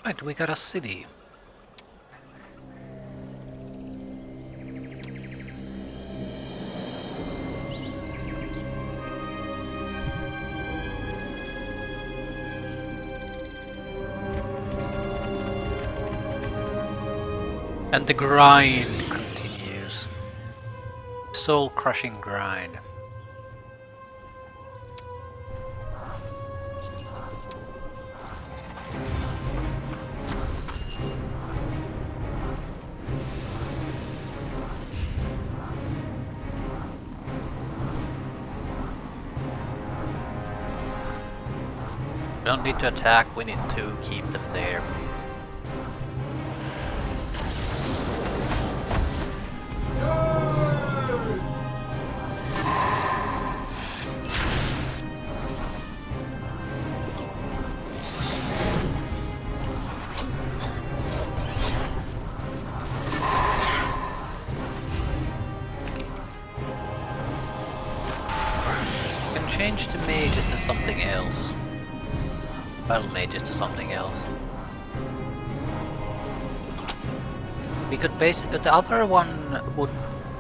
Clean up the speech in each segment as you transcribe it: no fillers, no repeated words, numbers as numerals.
Right, we got a city. And the grind continues. Soul-crushing grind. Don't need to attack, we need to keep them there. Change the mages to something else. Battle mages to something else. We could but the other one would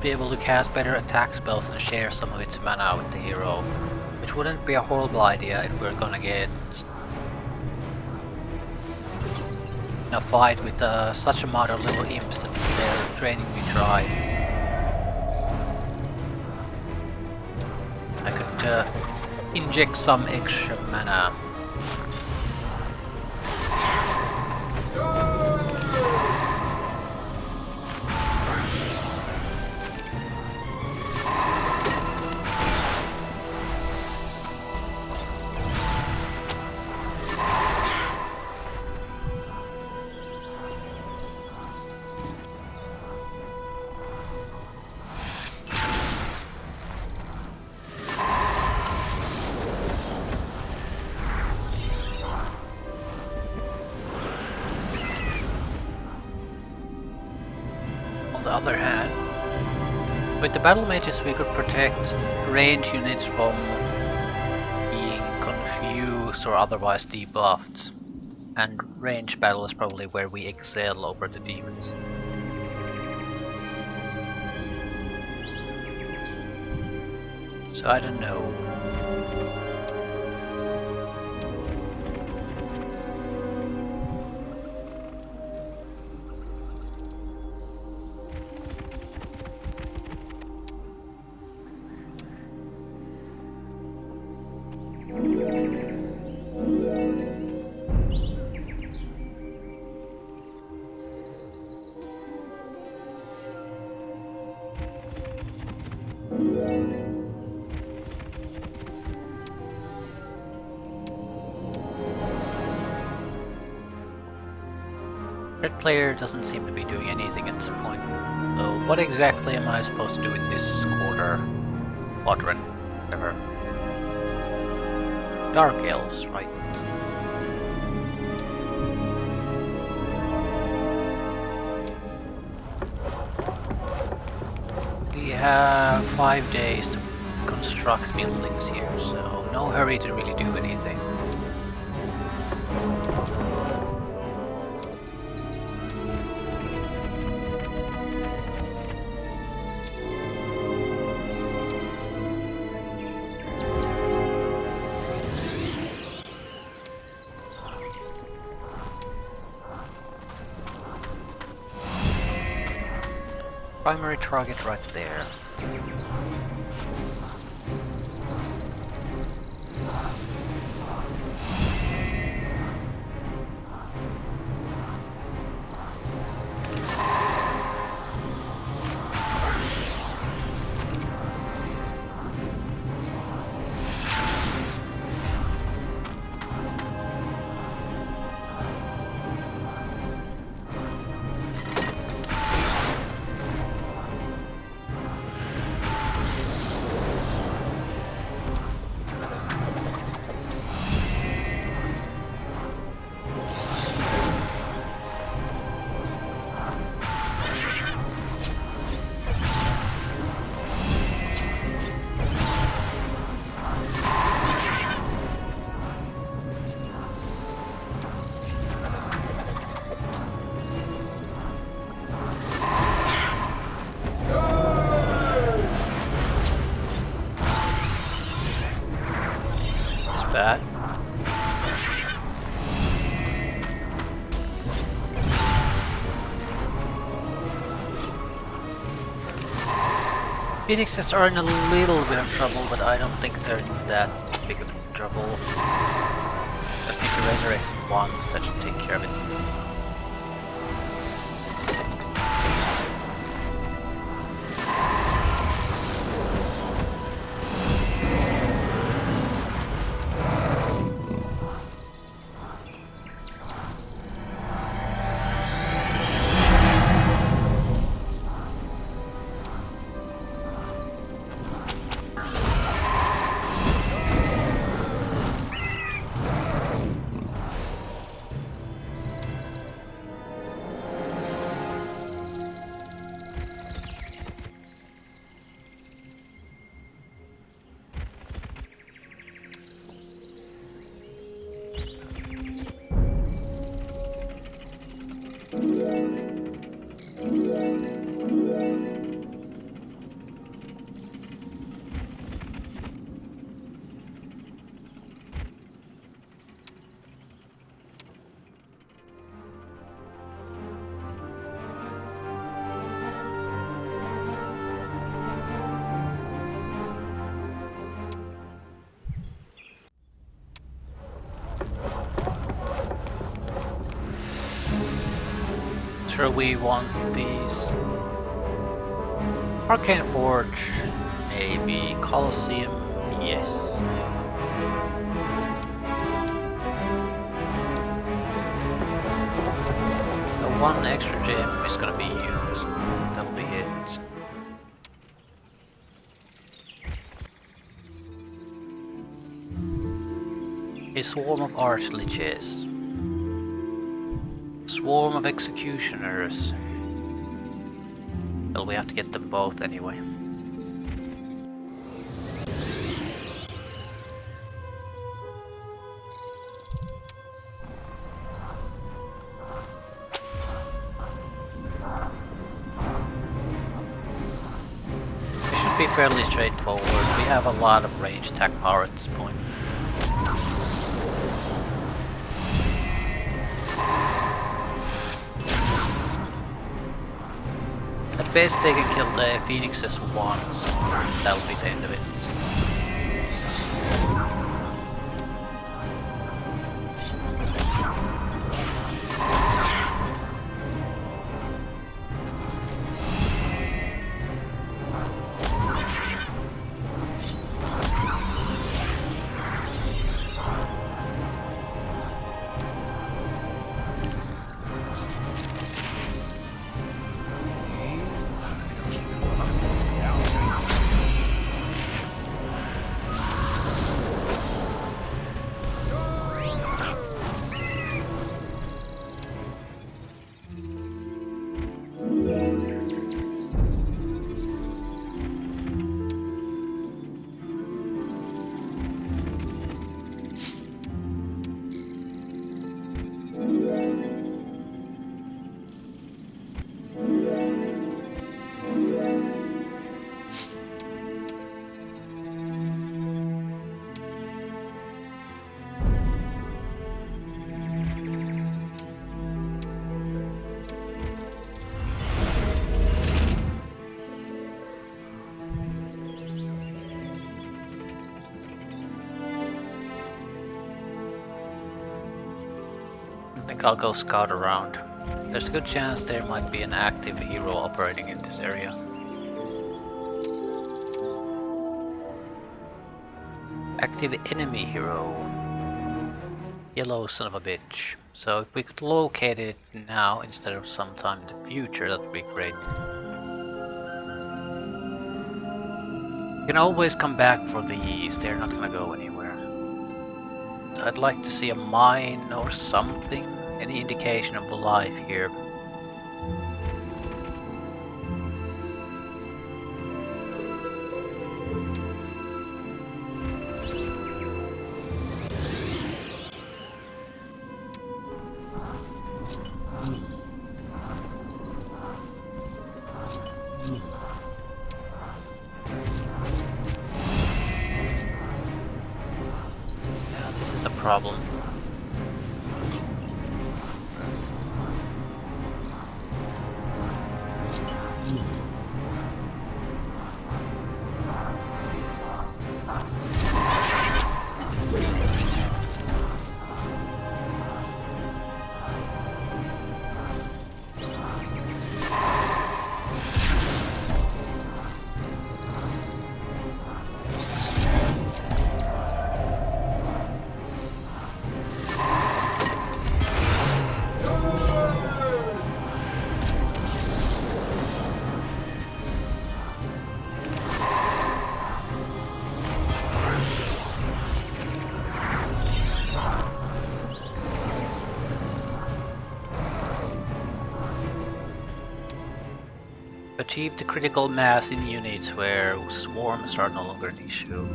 be able to cast better attack spells and share some of its mana with the hero, which wouldn't be a horrible idea if we're gonna get in a fight with such a amount of little imps that they're draining me dry. I could inject some extra mana. On the other hand, with the battle mages we could protect range units from being confused or otherwise debuffed, and range battle is probably where we excel over the demons. So I don't know. Red player doesn't seem to be doing anything at this point. So what exactly am I supposed to do with this quadrant, whatever. Dark elves, right? We have 5 days to construct buildings here, so no hurry to really do anything. Primary target right there. bad. Phoenixes are in a little bit of trouble, but I don't think they're in that big of trouble. Just need to resurrect once, that should take care of it. Sure, we want these. Arcane Forge, maybe. Colosseum, yes. The one extra gem is gonna be used. That'll be it. A swarm of archliches. Swarm of executioners. Well, we have to get them both anyway. It should be fairly straightforward. We have a lot of range attack power at this point. At best they can kill the Phoenixes once, that'll be the end of it. I think I'll go scout around. There's a good chance there might be an active hero operating in this area. Active enemy hero. Yellow son of a bitch. So if we could locate it now instead of sometime in the future, that would be great. You can always come back for these, they're not gonna go anywhere. I'd like to see a mine or something, any indication of life here. a problem. Achieve the critical mass in units where swarms are no longer an issue.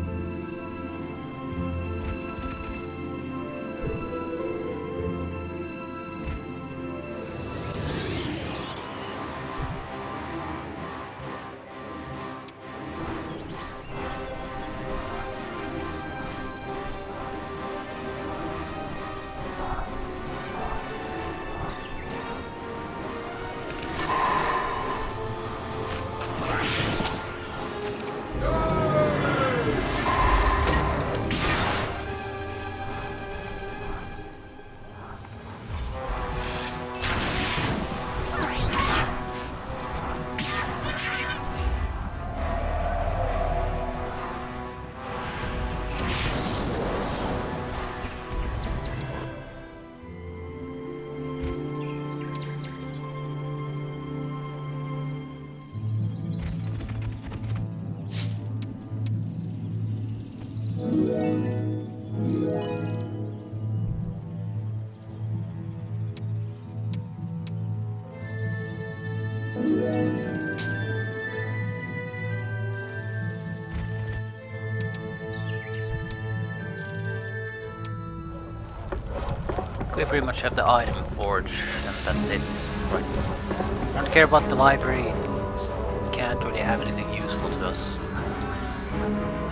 We pretty much have the item forge, and that's it. Right. I don't care about the library, it can't really have anything useful to us.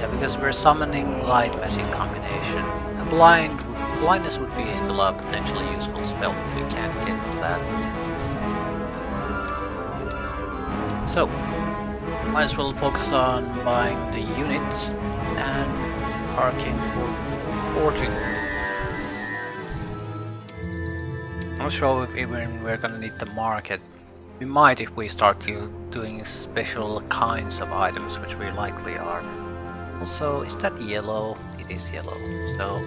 Yeah, because we're summoning light magic combination. A blindness would be still a potentially useful spell, but we can't get from that. So, might as well focus on buying the units and arcane forging. I'm not sure if even we're gonna need the market. We might if we start doing special kinds of items, which we likely are. Also, is that yellow? It is yellow. So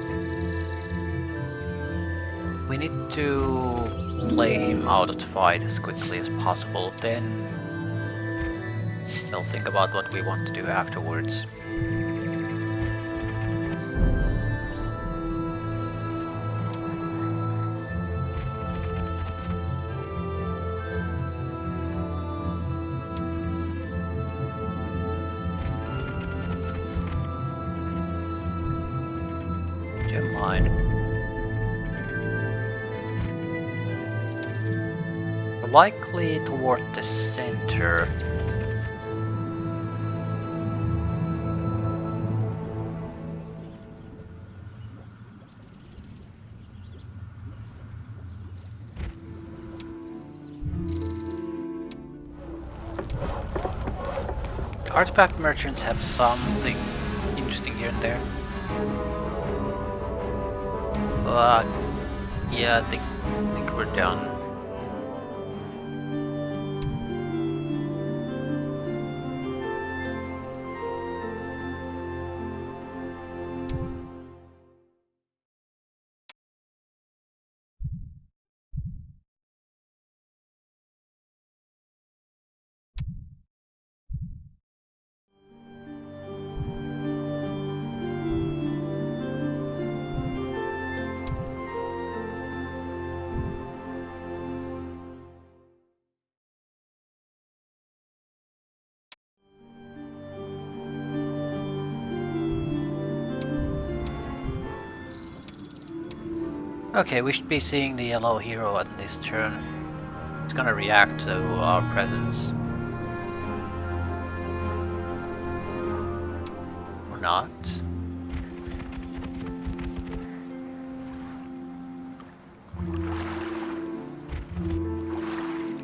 we need to play him out of the fight as quickly as possible. Then we'll think about what we want to do afterwards. Likely toward the center. Artifact merchants have something interesting here and there. But yeah, I think we're done. Okay, we should be seeing the yellow hero at this turn. It's gonna react to our presence. Or not.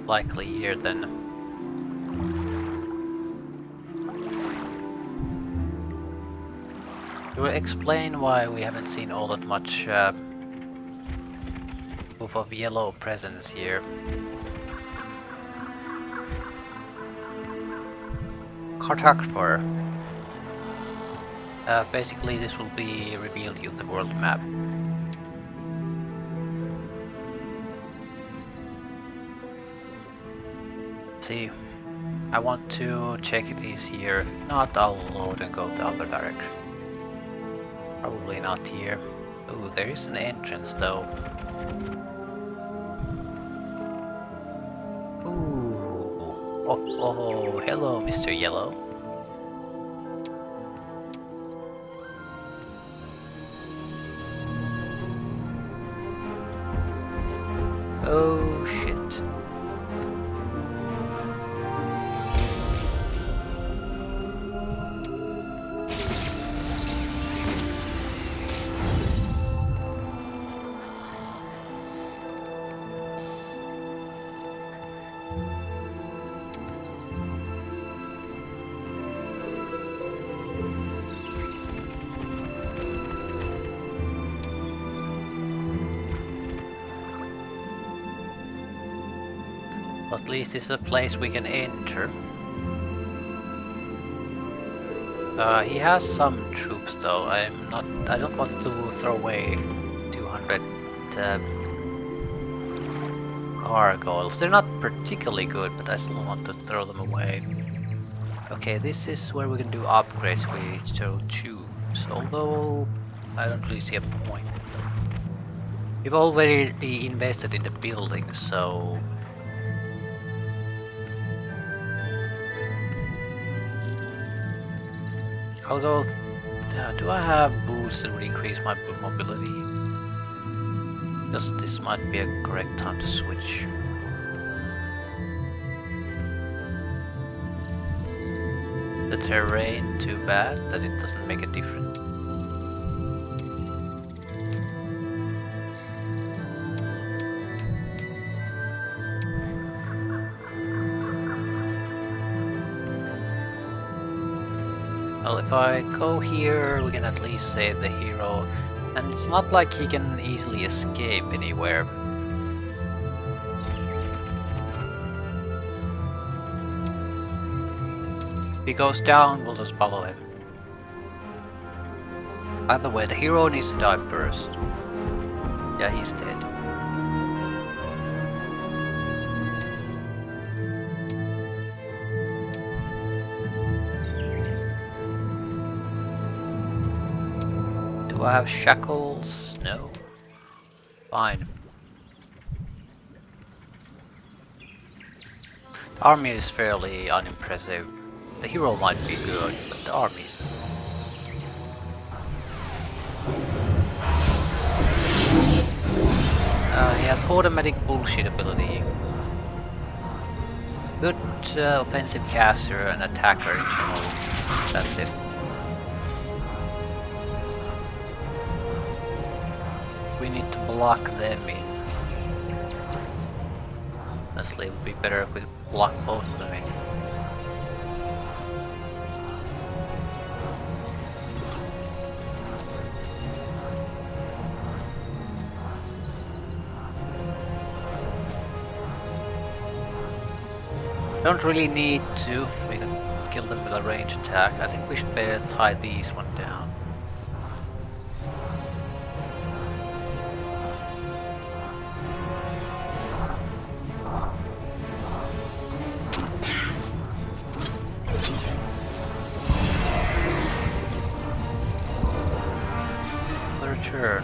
likely here then. You will explain why we haven't seen all that much proof of yellow presence here. Cartographer. Basically this will be revealed in the world map. See, I want to check if he's here. If not, I'll load and go the other direction. Probably not here. Oh, there is an entrance though. Ooh. Oh, hello, Mr. Yellow. Oh shit. At least it's a place we can enter. He has some troops though. I don't want to throw away 200 gargoyles. They're not particularly good, but I still want to throw them away. Okay, this is where we can do upgrades we shall choose. Although I don't really see a point. We've already invested in the building, so although, do I have boosts that would increase my mobility? Because this might be a correct time to switch. The terrain too bad that it doesn't make a difference. Well, if I go here, we can at least save the hero, and it's not like he can easily escape anywhere. If he goes down, we'll just follow him. By the way, the hero needs to die first. Yeah, he's dead. Do I have shackles? No. Fine. The army is fairly unimpressive. The hero might be good, but the army isn't. He has automatic bullshit ability. Good offensive caster and attacker in general. That's it. We need to block them in. Honestly, it would be better if we block both of them in. Don't really need to. We can kill them with a range attack. I think we should better tie these one down. Literature.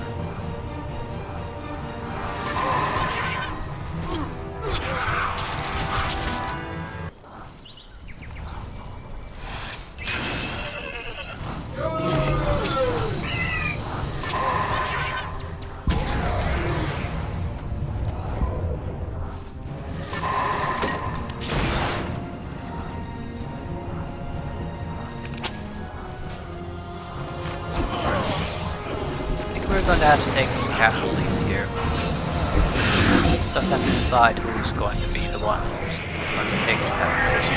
We're going to have to take some casualties here. Just have to decide who's going to be the one who's going to take that risk.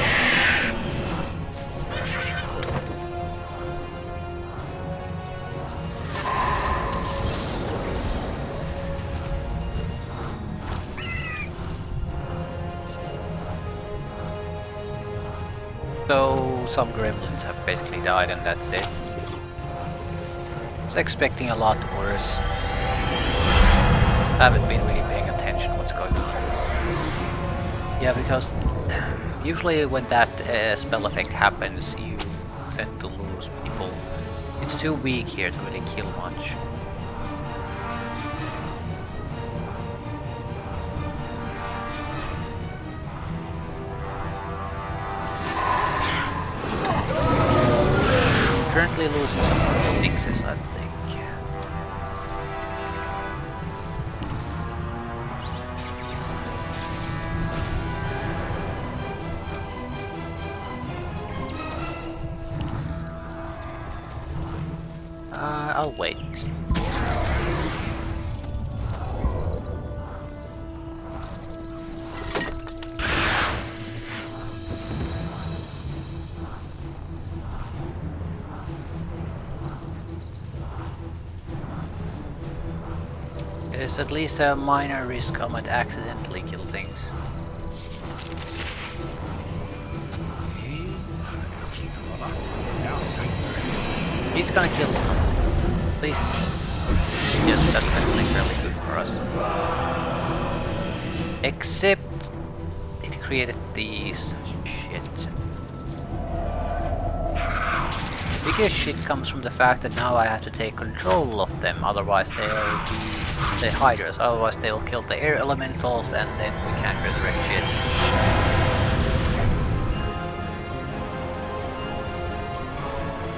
So some gremlins have basically died and that's it. I was expecting a lot worse. Haven't been really paying attention what's going on. Yeah, because usually when that spell effect happens, you tend to lose people. It's too weak here to really kill much. Currently losing some Phoenixes, I think. I'll wait. There's at least a minor risk I might accidentally kill things. He's gonna kill something. Please. Yes, that's actually fairly good for us. Except it created these shit. Biggest shit comes from the fact that now I have to take control of them, otherwise they'll be the hiders, otherwise they'll kill the air elementals and then we can't resurrect shit.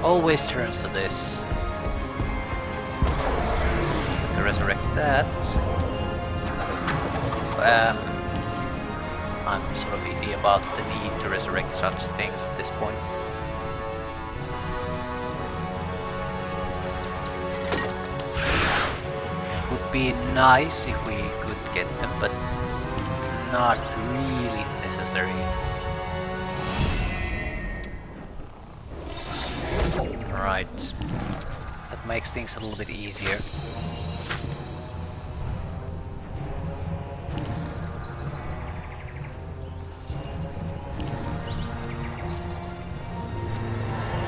Always turns to this. To resurrect that. I'm sort of iffy about the need to resurrect such things at this point. Would be nice if we could get them, but it's not really necessary. Right. That makes things a little bit easier.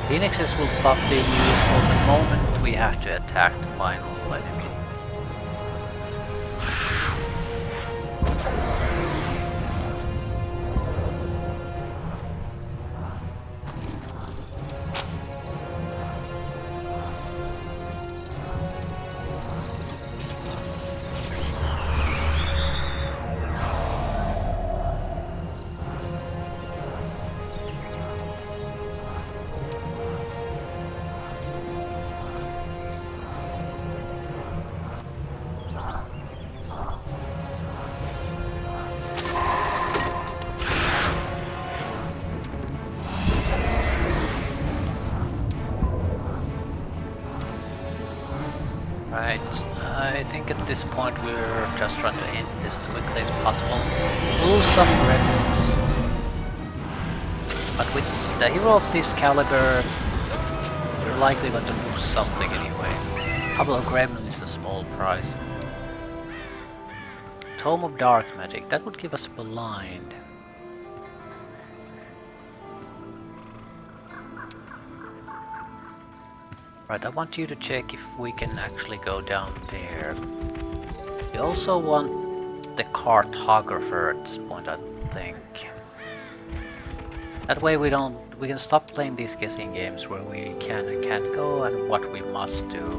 Phoenixes will stop being useful the moment we have to attack the final enemy. Right, I think at this point we're just trying to end this as quickly as possible. Lose some gremlins. But with the hero of this caliber, we're likely going to lose something anyway. A couple of gremlins is a small price. Tome of Dark Magic, that would give us blind. Right, I want you to check if we can actually go down there. We also want the cartographer at this point, I think. That way we can stop playing these guessing games where we can and can't go and what we must do.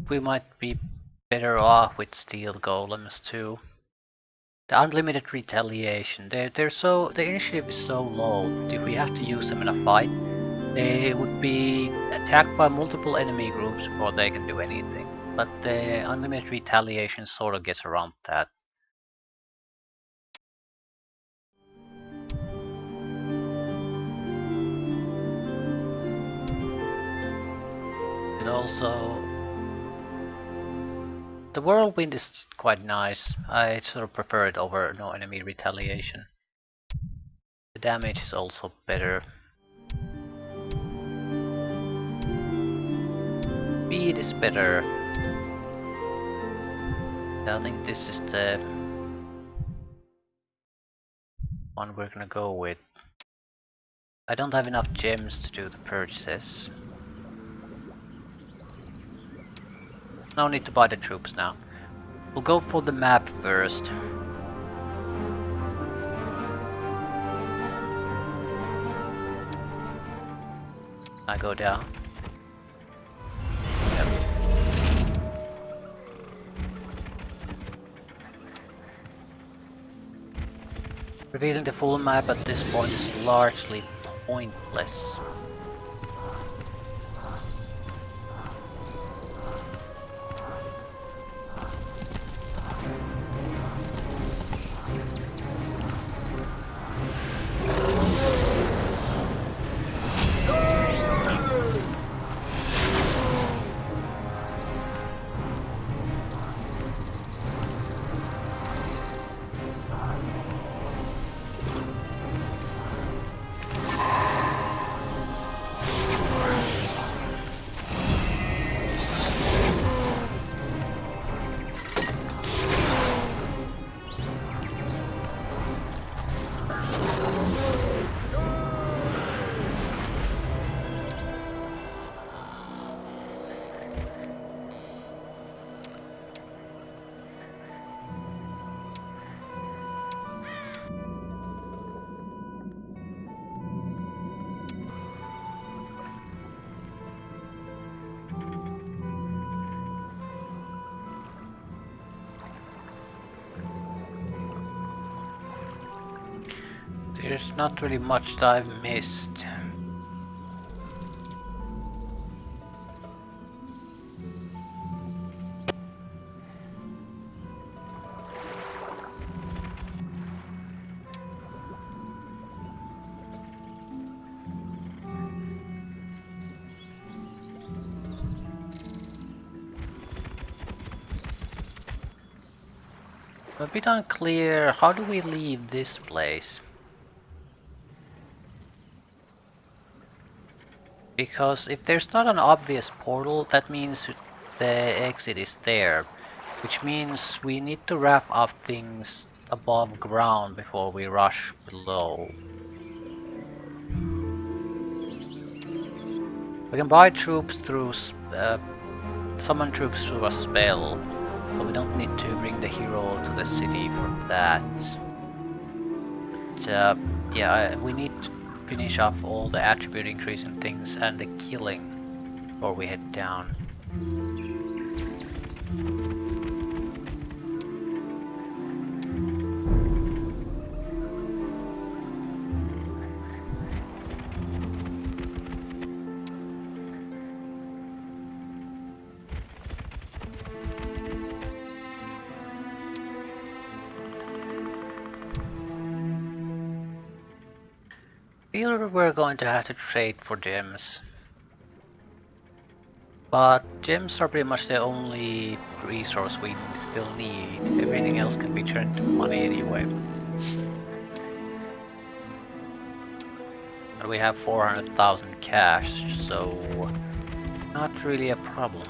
we might be better off with steel golems too. The unlimited retaliation, the initiative is so low that if we have to use them in a fight, they would be attacked by multiple enemy groups before they can do anything. But the unlimited retaliation sort of gets around that. And also, the whirlwind is quite nice. I sort of prefer it over no enemy retaliation. The damage is also better. Speed is better. I think this is the one we're gonna go with. I don't have enough gems to do the purchases. No need to buy the troops now. We'll go for the map first. I go down. Yep. Revealing the full map at this point is largely pointless. There's not really much that I've missed. A bit unclear, how do we leave this place? Because if there's not an obvious portal, that means the exit is there. Which means we need to wrap up things above ground before we rush below. We can buy troops through, summon troops through a spell, but we don't need to bring the hero to the city for that. But, yeah, we need to finish off all the attribute increasing things and the killing before we head down. We're going to have to trade for gems. But gems are pretty much the only resource we still need. Everything else can be turned to money anyway. And we have 400,000 cash, so not really a problem.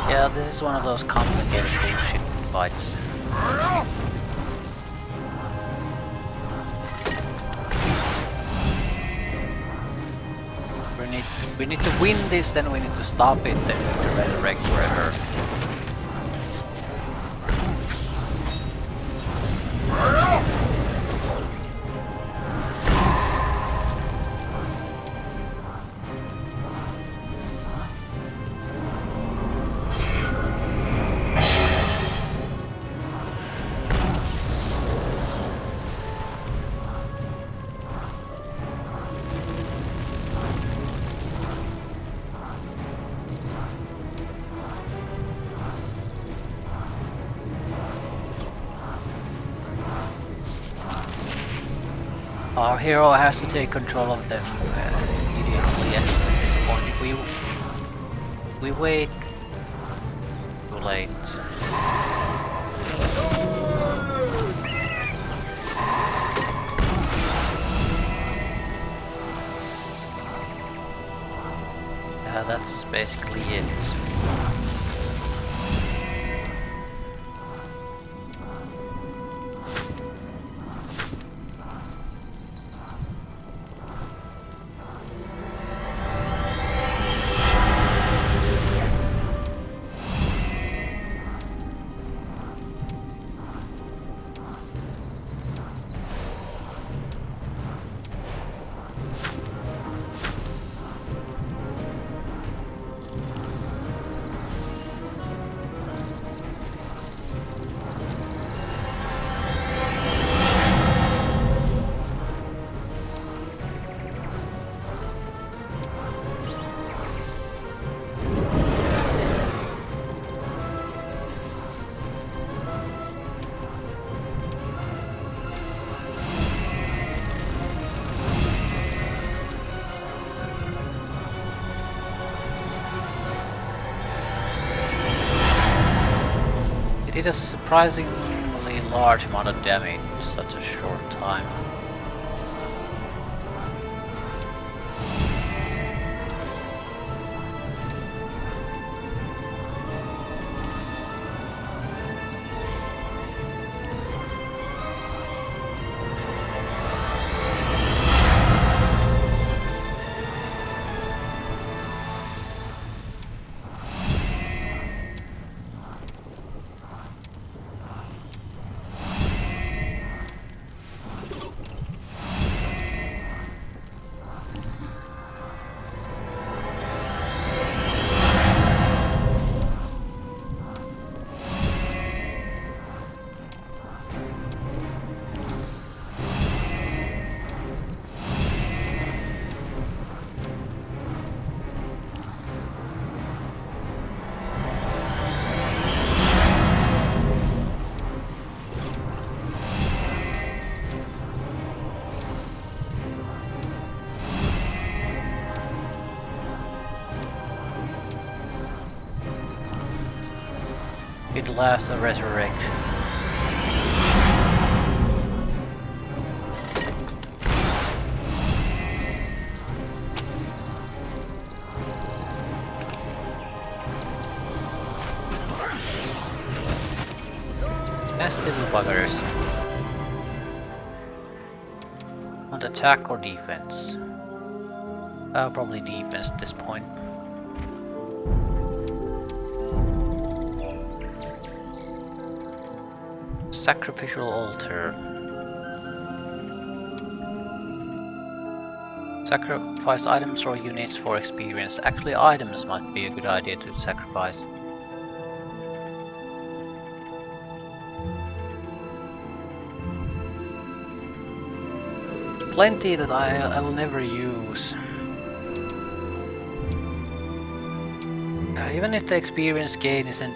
Yeah, this is one of those complicated bullshit fights. We need to win this, then we need to stop it, then we need to resurrect forever. Our hero has to take control of them immediately at this point. If we wait, too late. Yeah, that's basically it. It did a surprisingly large amount of damage in such a short time. It lasts a resurrection. Nasty little buggers. Want attack or defense? Probably defense at this point. Sacrificial altar. Sacrifice items or units for experience. Actually, items might be a good idea to sacrifice. Plenty that I'll never use. Even if the experience gain isn't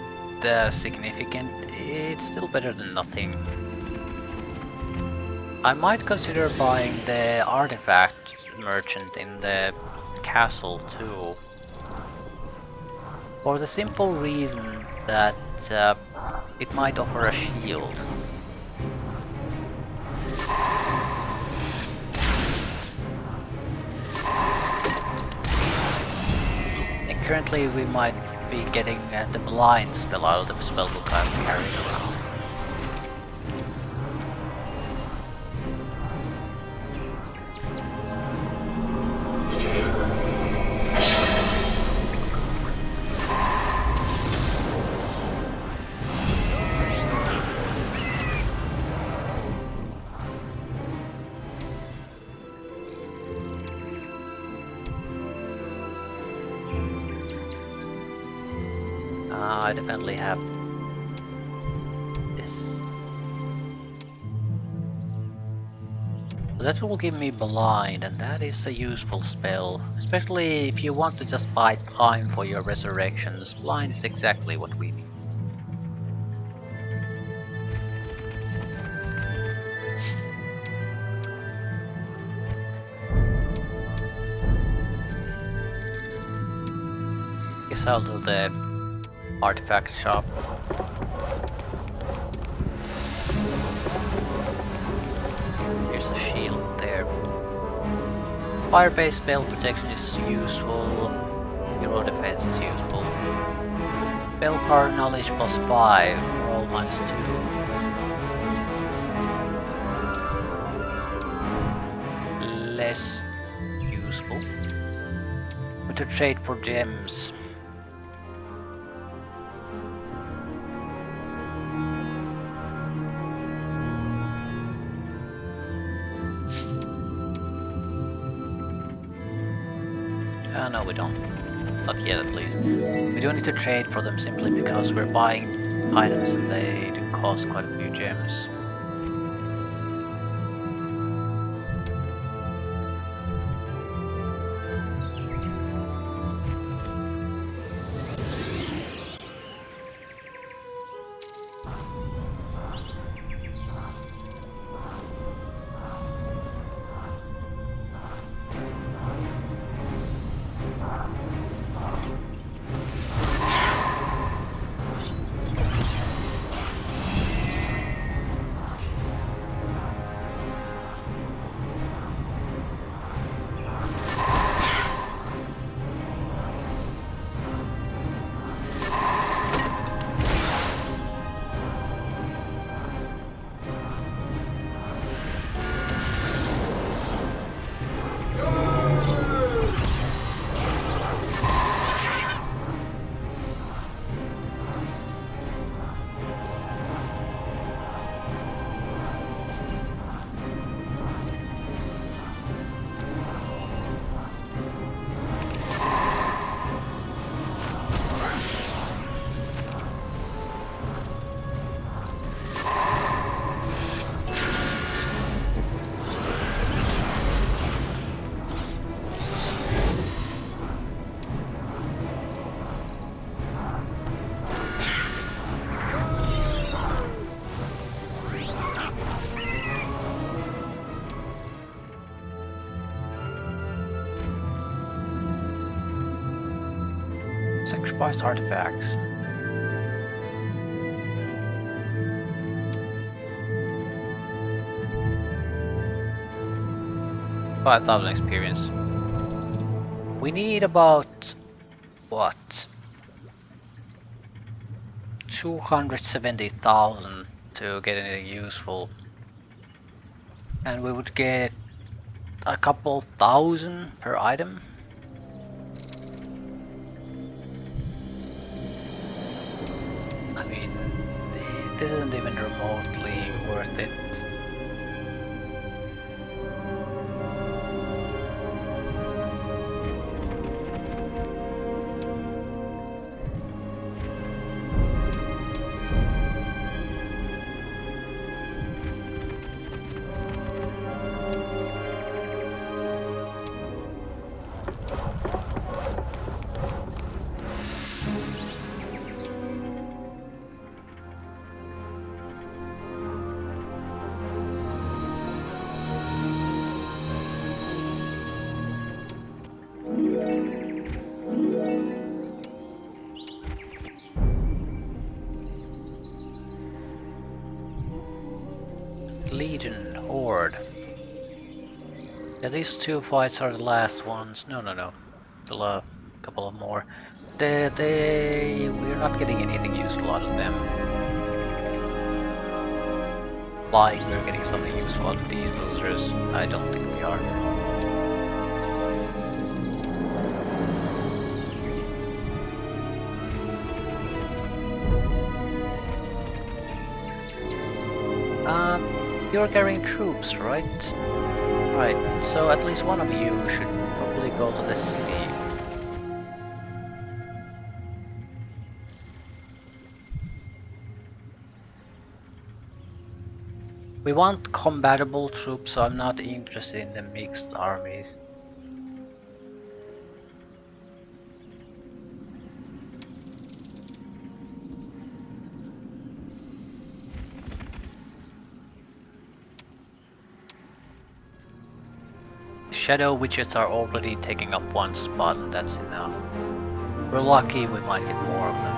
significant, it's still better than nothing. I might consider buying the artifact merchant in the castle too. For the simple reason that it might offer a shield. And currently we might be getting the blind spell out of the spellbook I'm carrying around. I definitely have this. So that will give me blind, and that is a useful spell, especially if you want to just buy time for your resurrections. Blind is exactly what we need. Guess I'll do the artifact shop. Here's a shield there. Fire-based spell protection is useful. Hero defense is useful. Spell card knowledge plus 5, roll minus 2. Less useful. But to trade for gems. No, we don't. Not yet, at least. We do need to trade for them simply because we're buying items and they do cost quite a few gems. Sacrificed artifacts. $5,000 experience. We need about what? 270,000 to get anything useful. And we would get a couple thousand per item. I mean, this isn't even remotely worth it. Legion, Horde. Yeah, these two fights are the last ones. No. The couple of more. We're not getting anything useful out of them. Flying, we're getting something useful out of these losers. I don't think we are. You're carrying troops, right? Right, so at least one of you should probably go to the city. We want combatable troops, so I'm not interested in the mixed armies. Shadow widgets are already taking up one spot, and that's enough. We're lucky we might get more of them.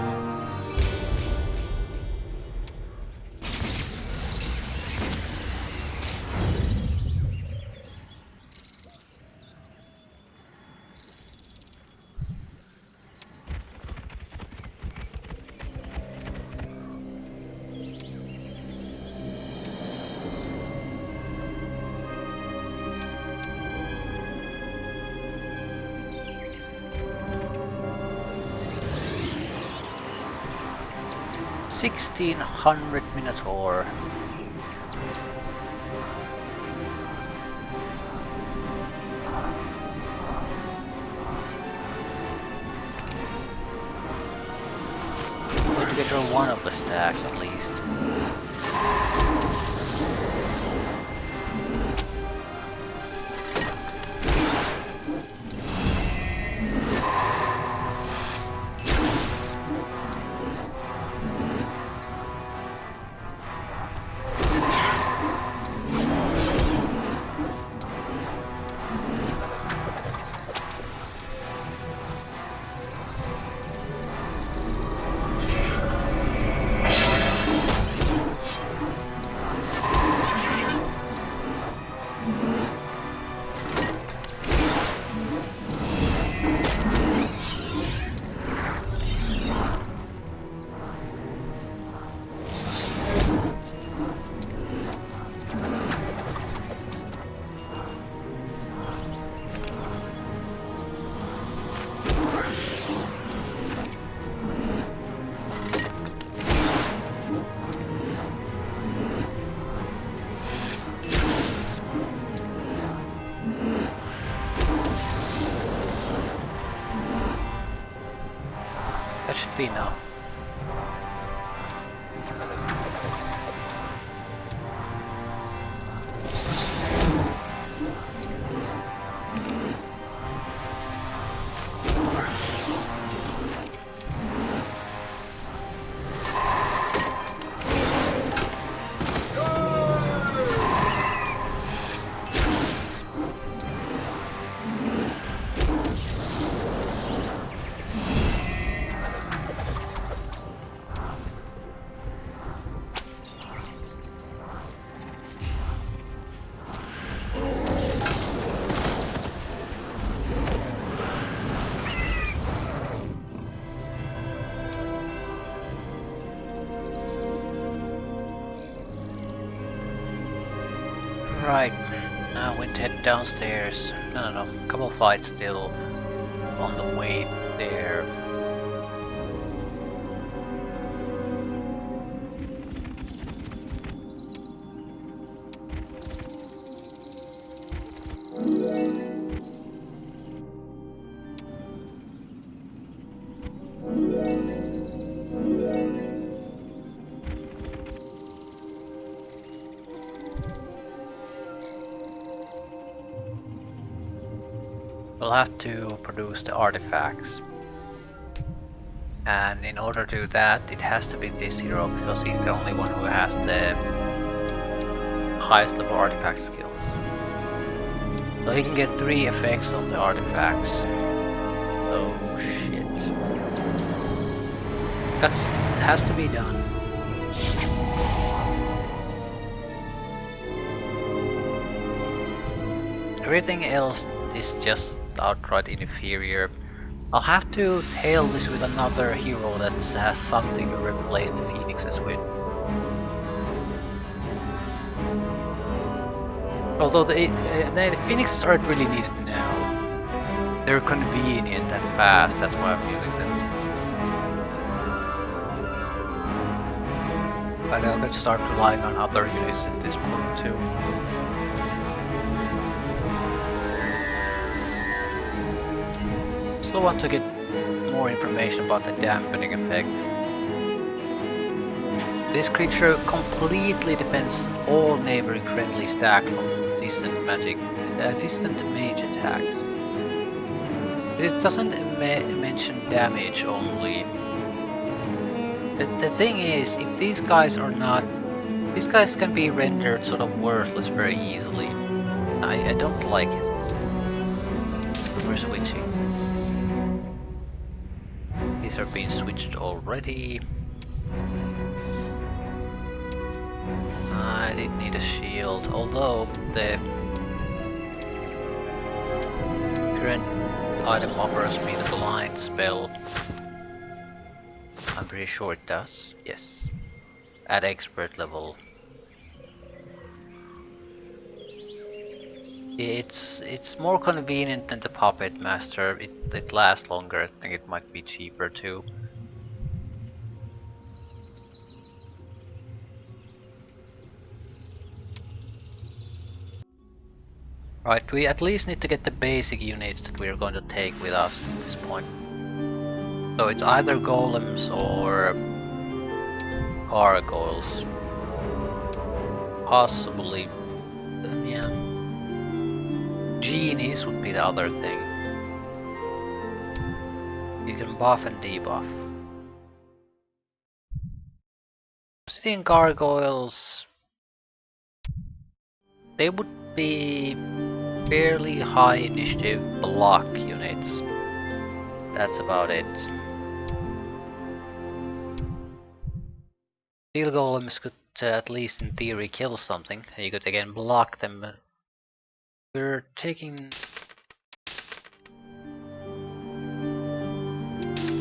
$1,600 Minotaur. Need to get rid of one of the stacks at least. That should be enough. Right, now we head downstairs. No, a couple fights still on the way there. We'll have to produce the artifacts. And in order to do that, it has to be this hero because he's the only one who has the highest level artifact skills. So he can get 3 effects on the artifacts. Oh shit. That has to be done. Everything else is just outright inferior. I'll have to tail this with another hero that has something to replace the phoenixes with. Although the phoenixes aren't really needed now. They're convenient and fast, that's why I'm using them. But I'm going to start relying on other units at this point too. Still want to get more information about the dampening effect. This creature completely defends all neighboring friendly stacks from distant mage attacks. It doesn't mention damage only. The thing is, if these guys are not... These guys can be rendered sort of worthless very easily. I don't like it. We're switching. These are being switched already. I didn't need a shield, although the current item offers me the blind spell. I'm pretty sure it does, yes. At expert level. It's more convenient than the Puppet Master. It lasts longer. I think it might be cheaper too. Right, we at least need to get the basic units that we're going to take with us at this point. So it's either golems or gargoyles. Possibly, yeah. Genies would be the other thing. You can buff and debuff. Obsidian gargoyles, they would be fairly high initiative block units. That's about it. Steel golems could at least in theory kill something. You could again block them. We're taking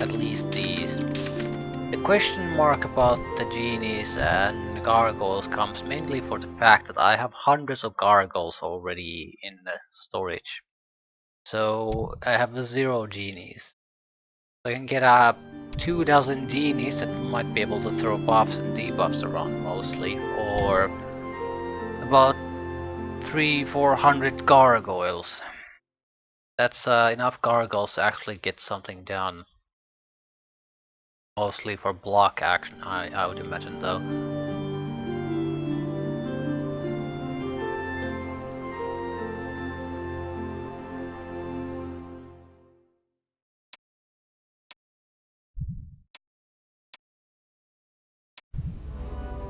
at least these. The question mark about the genies and gargoyles comes mainly for the fact that I have hundreds of gargoyles already in the storage. So I have 0 genies. So I can get 24 genies that might be able to throw buffs and debuffs around mostly, or about 300-400 gargoyles. That's enough gargoyles to actually get something done. Mostly for block action, I would imagine though.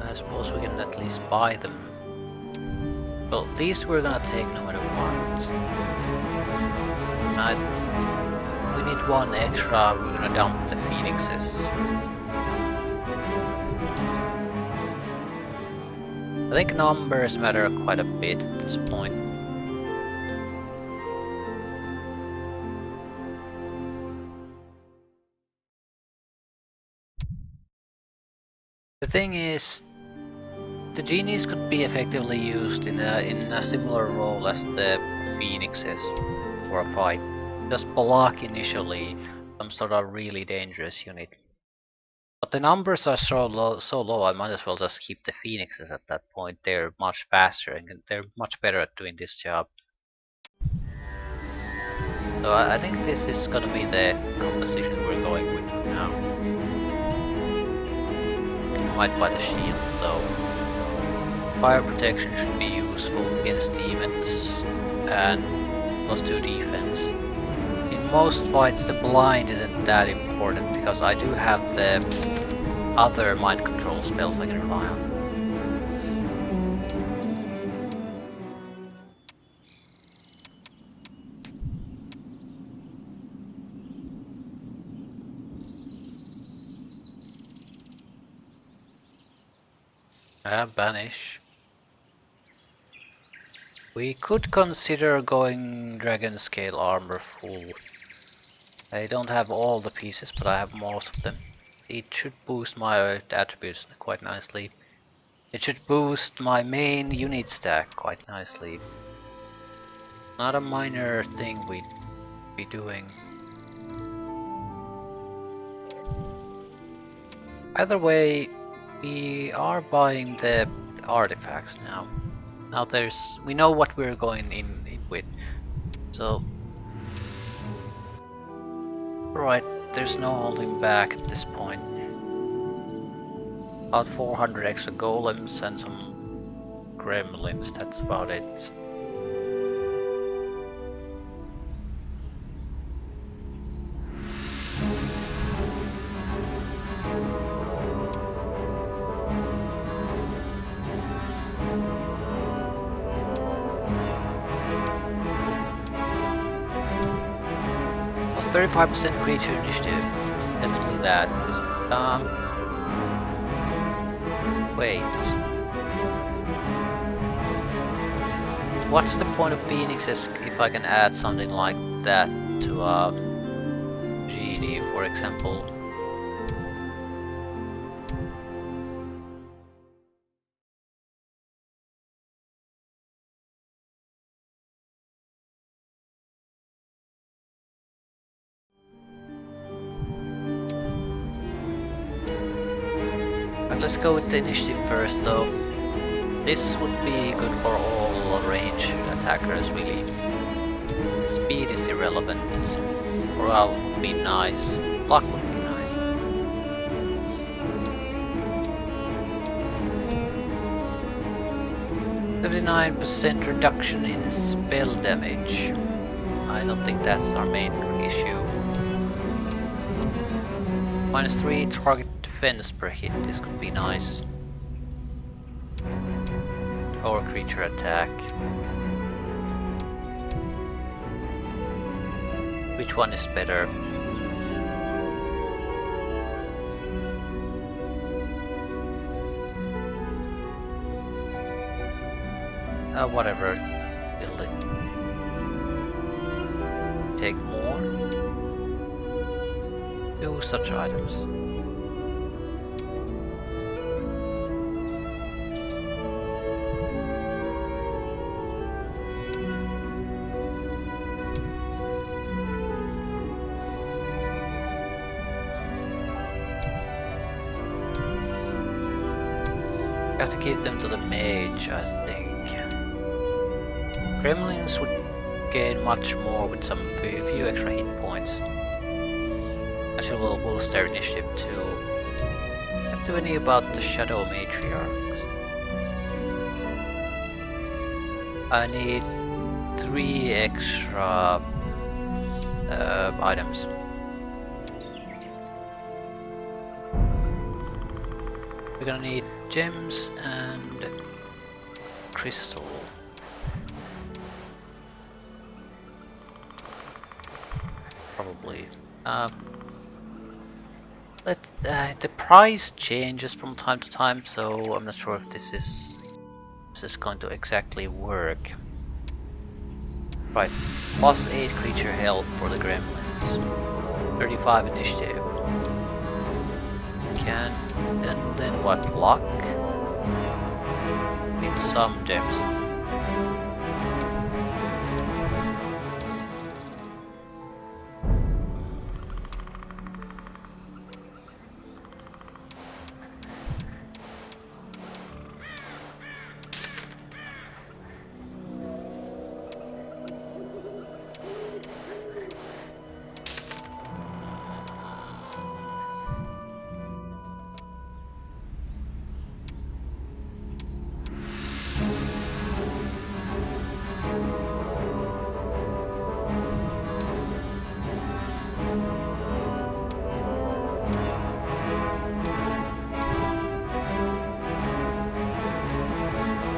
I suppose we can at least buy them. Well, these we're gonna take no matter what. We need 1 extra, we're gonna dump the phoenixes. I think numbers matter quite a bit at this point. The thing is, the genies could be effectively used in a similar role as the phoenixes for a fight. Just block initially some sort of really dangerous unit. But the numbers are so low, I might as well just keep the phoenixes at that point. They're much faster and they're much better at doing this job. So I think this is gonna be the composition we're going with for now. I might buy the shield though. Fire protection should be useful against demons and +2 defense. In most fights the blind isn't that important because I do have the other mind control spells I can rely on. I have Banish. We could consider going dragon scale armor full. I don't have all the pieces, but I have most of them. It should boost my attributes quite nicely. It should boost my main unit stack quite nicely. Not a minor thing we'd be doing. Either way, we are buying the artifacts now. Now we know what we're going in with. So, right, there's no holding back at this point. About 400 extra golems and some gremlins, that's about it. Was 35% creature initiative. Definitely that. Wait. What's the point of Phoenixes if I can add something like that to GD, for example? But let's go with the initiative first though. This would be good for all range attackers really. Speed is irrelevant. Morale would be nice. Luck would be nice. %reduction in spell damage. I don't think that's our main issue. -3 target defense per hit, this could be nice. Or creature attack. Which one is better? Whatever. Build it. Take more. Do such items. I have to give them to the mage, I think. Gremlins would gain much more with some few extra hit points. Actually, we'll boost their initiative too. Can't do any about the shadow matriarchs. I need 3 extra items. We're gonna need gems and crystal. Probably. The price changes from time to time, so I'm not sure if this is going to exactly work. Right, +8 creature health for the gremlins, 35 initiative. And then what? Luck? Need some gems.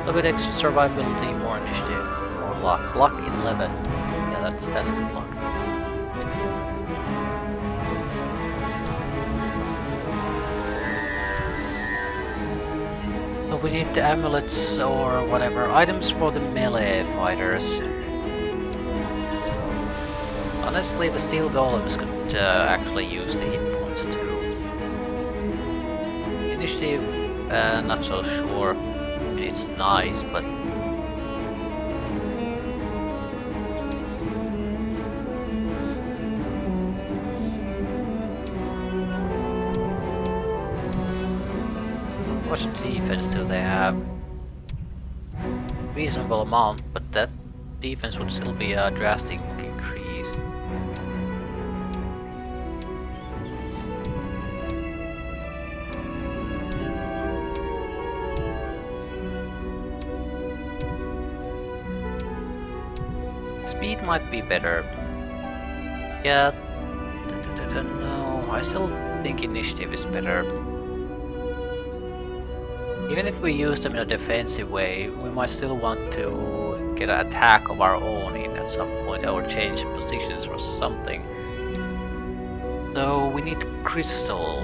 A bit extra survivability, more initiative, more luck. Luck 11. Yeah, that's good luck. So we need the amulets or whatever items for the melee fighters. Honestly, the steel golems could actually use the hit points too. Initiative, not so sure. I mean, it's nice, but what defense do they have? Reasonable amount, but that defense would still be a drastic increase. Speed might be better. Yeah, no, I still think initiative is better. Even if we use them in a defensive way, we might still want to get an attack of our own in at some point, or change positions or something. So we need crystal.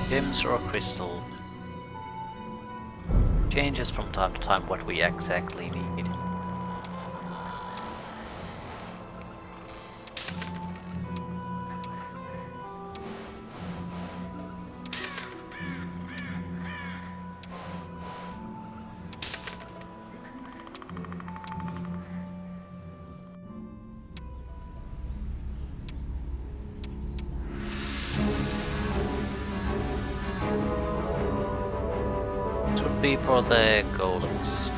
Gems or crystal. Changes from time to time what we exactly need. This would be for the golems.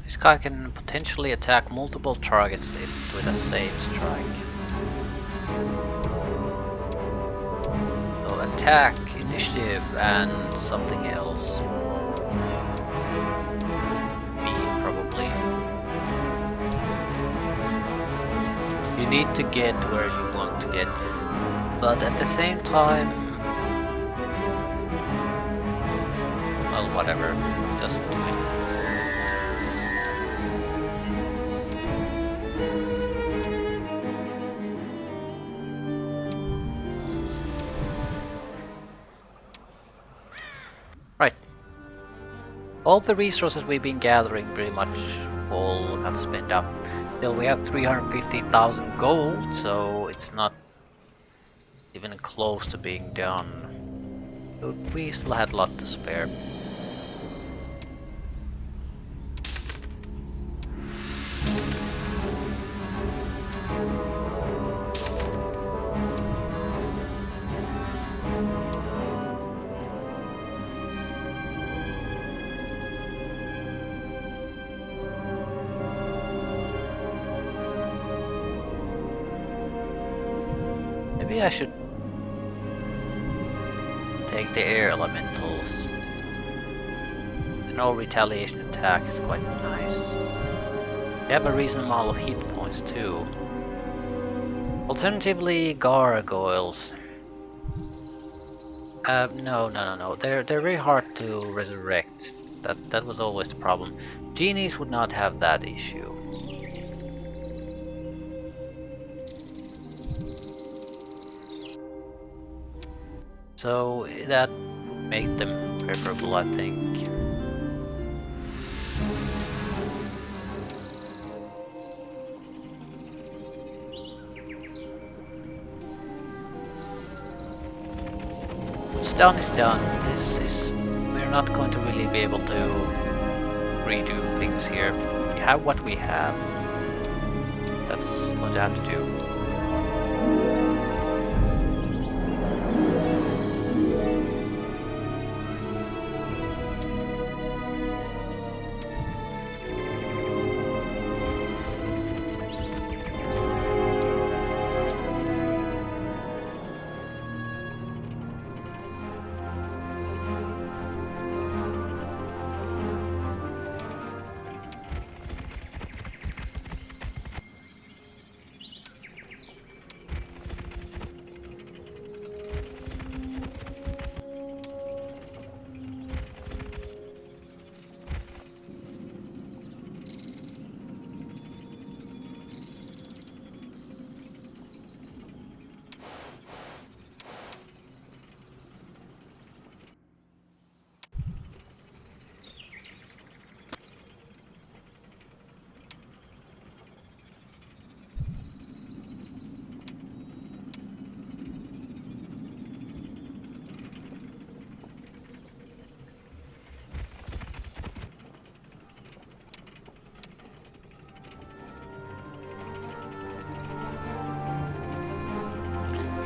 This guy can potentially attack multiple targets with a same strike. So attack, initiative, and something else. Speed, probably. You need to get where you want to get, but at the same time, well, whatever, just do it. Right. All the resources we've been gathering pretty much all got spent up. Still, we have 350,000 gold, so it's not even close to being done. But we still had a lot to spare. Maybe I should take the air elementals. The no retaliation attack is quite nice. They have a reasonable amount of hit points too. Alternatively, gargoyles. No. They're very hard to resurrect. That was always the problem. Genies would not have that issue. So that would make them preferable, I think. What's done is done. We're not going to really be able to redo things here. We have what we have. That's going to have to do.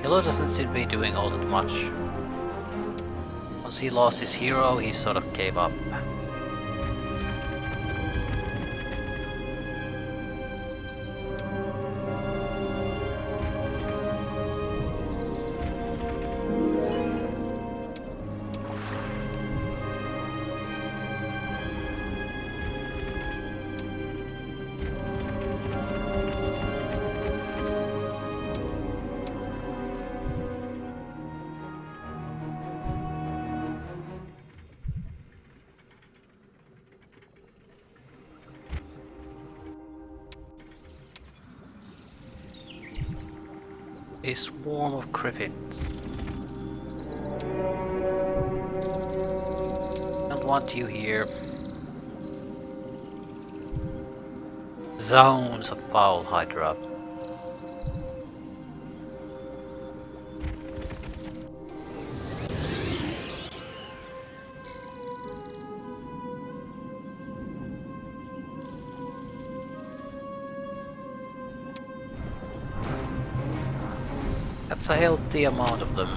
Yellow doesn't seem to be doing all that much. Once he lost his hero, he sort of gave up. A swarm of griffins. Don't want you here. Zones of foul hydra. That's a healthy amount of them.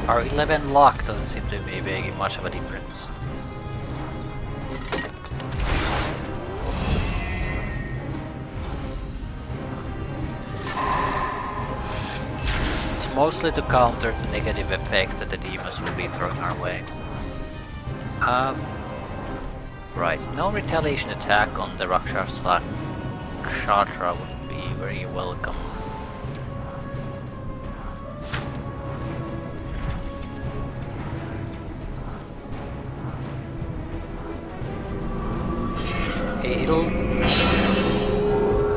Our 11 lock doesn't seem to be making much of a difference. It's mostly to counter the negative effects that the demons will be throwing our way. Right, no retaliation attack on the Rakshasa would be very welcome.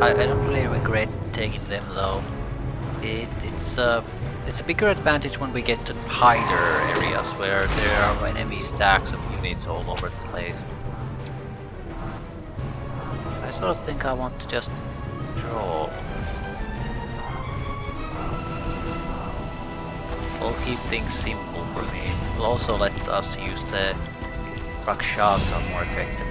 I don't really regret taking them though. It's a bigger advantage when we get to tighter areas where there are enemy stacks of units all over the place. I sort of think I want to just draw. We'll keep things simple for me. It'll also let us use the Rakshasa more effectively.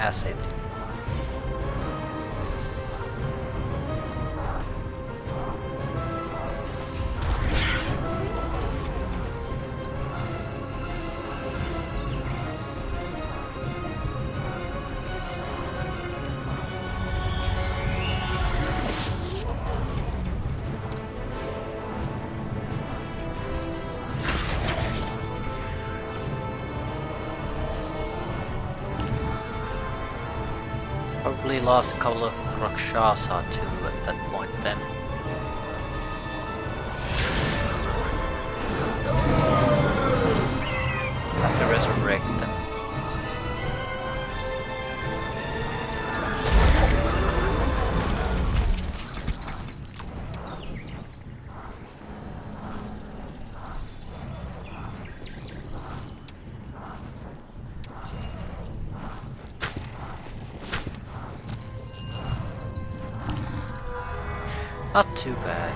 acid. Probably lost a couple of Rakshasa too at that point then. Have to resurrect them. Not too bad.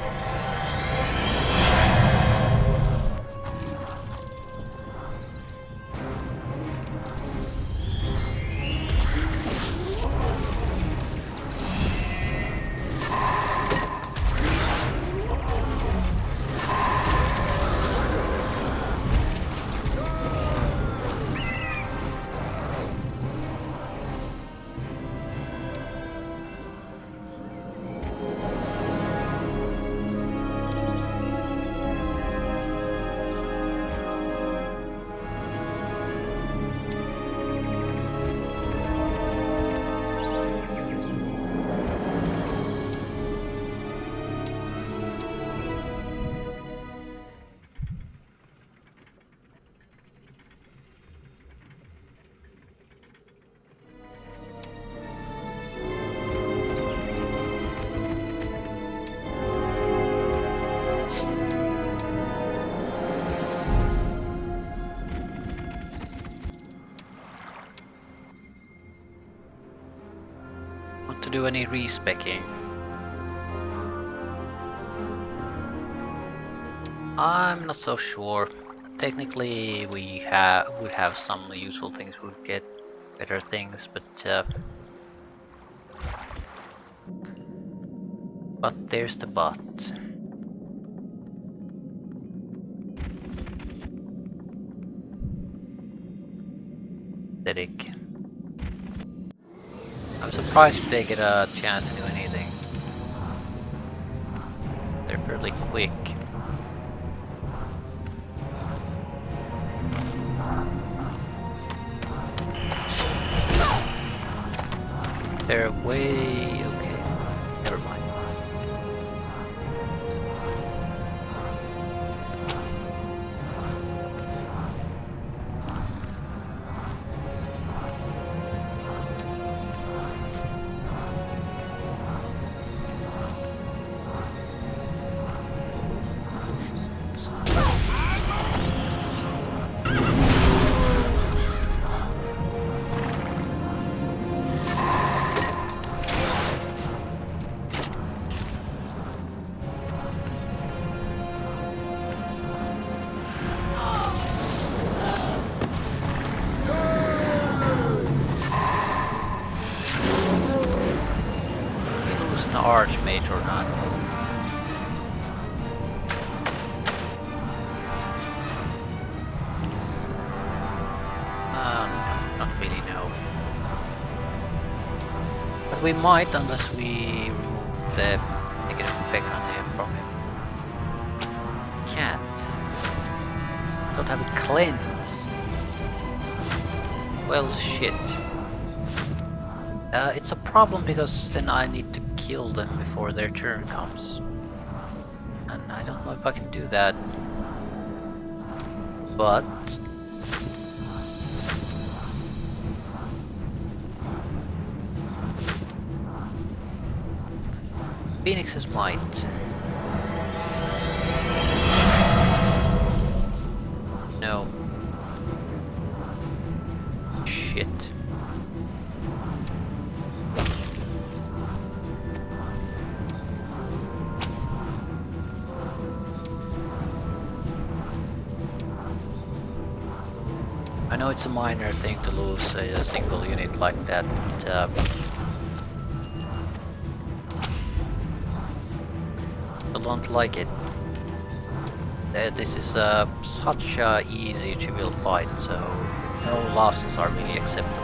Want to do any respecking? I'm not so sure. Technically, we would have some useful things. Would get better things, but there's the but. Pathetic. I'm surprised if they get a chance to do anything. They're fairly quick. They're way okay. Never mind. Archmage or not. Not really, no. But we might, unless we remove the negative effect on him from him. Can't. Don't have it cleanse. Well, shit. It's a problem because then I need to kill them before their turn comes. And I don't know if I can do that. But Phoenix's might. No. Shit. I know it's a minor thing to lose a single unit like that, but I don't like it. This is such a easy trivial fight, so no losses are really acceptable.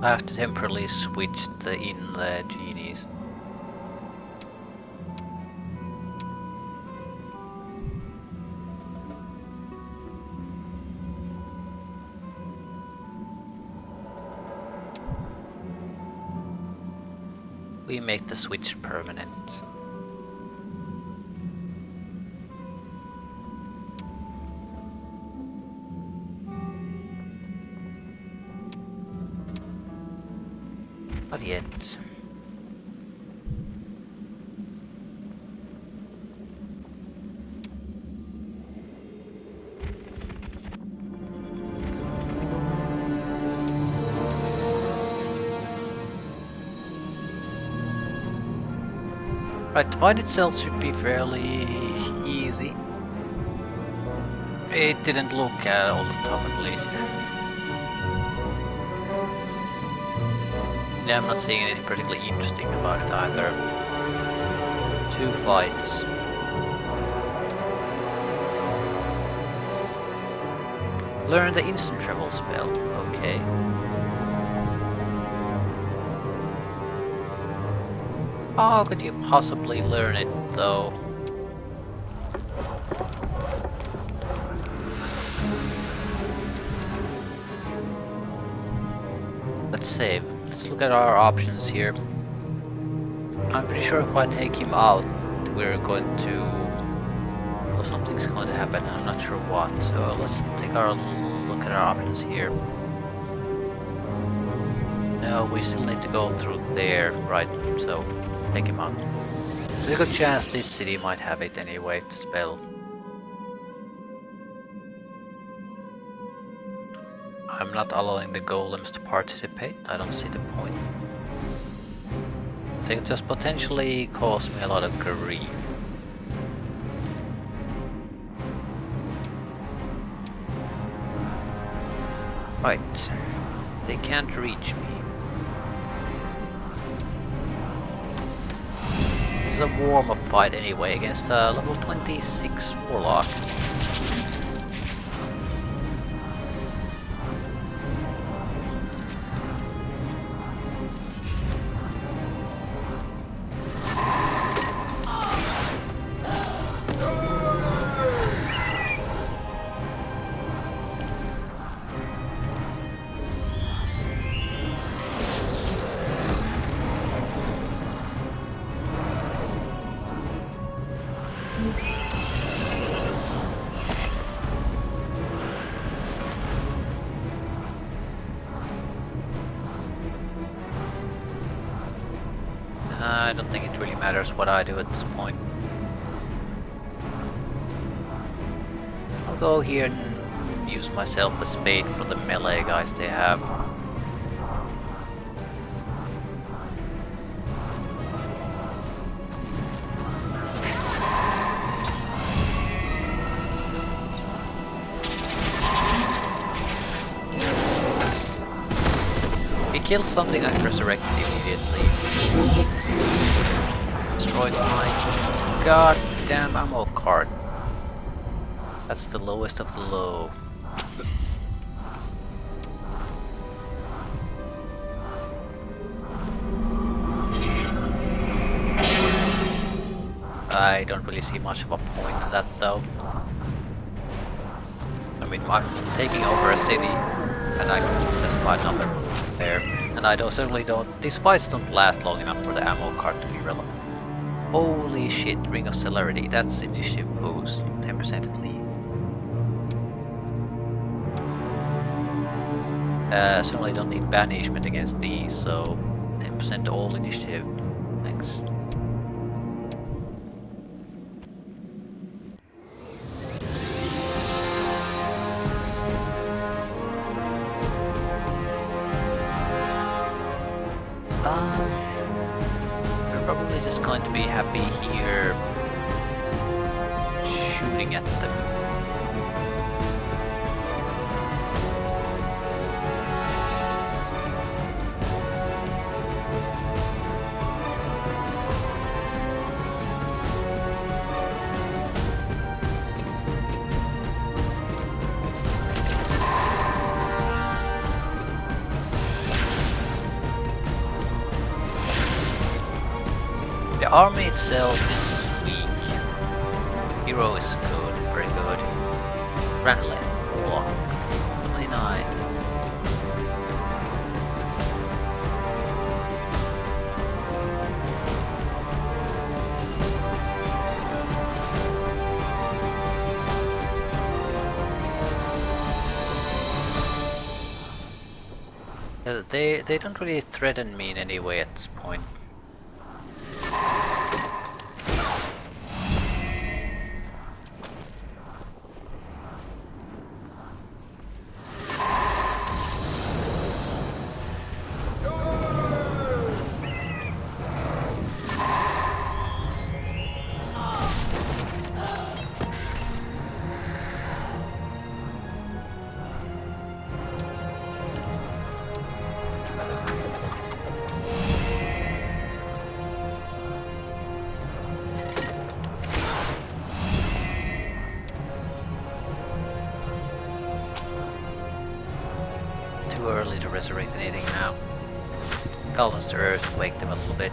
I have to temporarily switch in the genies. We make the switch permanent. Not yet. Right, the fight itself should be fairly easy. It didn't look all the time at least. Yeah, I'm not seeing anything particularly interesting about it either. 2 fights. Learn the instant travel spell, okay. How could you possibly learn it though? Let's save. Let's look at our options here. I'm pretty sure if I take him out, we're going to... well, something's going to happen, I'm not sure what. So let's take a look at our options here. No, we still need to go through there, right, so take him out. There's a good chance this city might have it anyway to spell. I'm not allowing the golems to participate, I don't see the point. They can just potentially cause me a lot of grief. Right, they can't reach me. This is a warm-up fight anyway against a level 26 warlock. I don't think it really matters what I do at this point. I'll go here and use myself as bait for the melee guys they have. kill something, I resurrect it immediately. Destroyed my goddamn ammo cart. That's the lowest of the low. I don't really see much of a point to that though. I mean, I'm taking over a city and I can just find another one there. And I certainly don't. These fights don't last long enough for the ammo cart to be relevant. Holy shit, Ring of Celerity, that's initiative boost, 10% at least. Certainly don't need banishment against these, so 10% all initiative. Thanks. We're probably just going to be happy here shooting at them. The army itself is weak. Hero is good, very good. Ran left, block. 29. They don't really threaten me in any way at this point. Too early to resurrect anything now. Call us to Earth, wake them a little bit.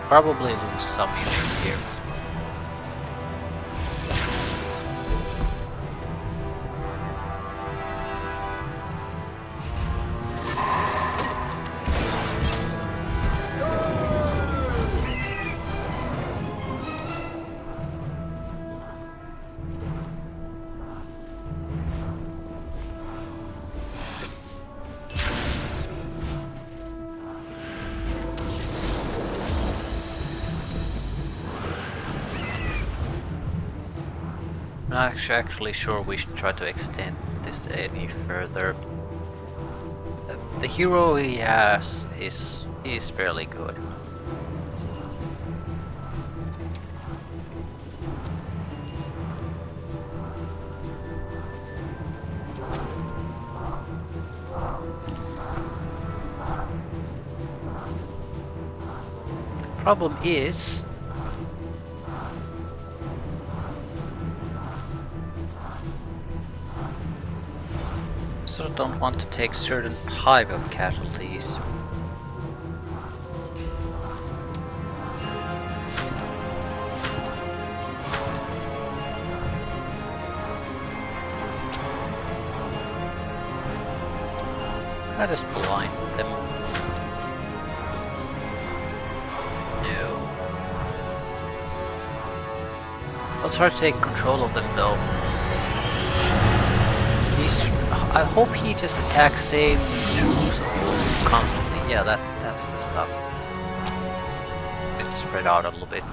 Probably lose some units here. I'm not actually sure we should try to extend this any further. The hero he has is fairly good. Problem is, sort of don't want to take certain type of casualties. I just blind them. No. Let's try to take control of them though. I hope he just attacks same troops constantly. Yeah, that's the stuff. Need to spread out a little bit.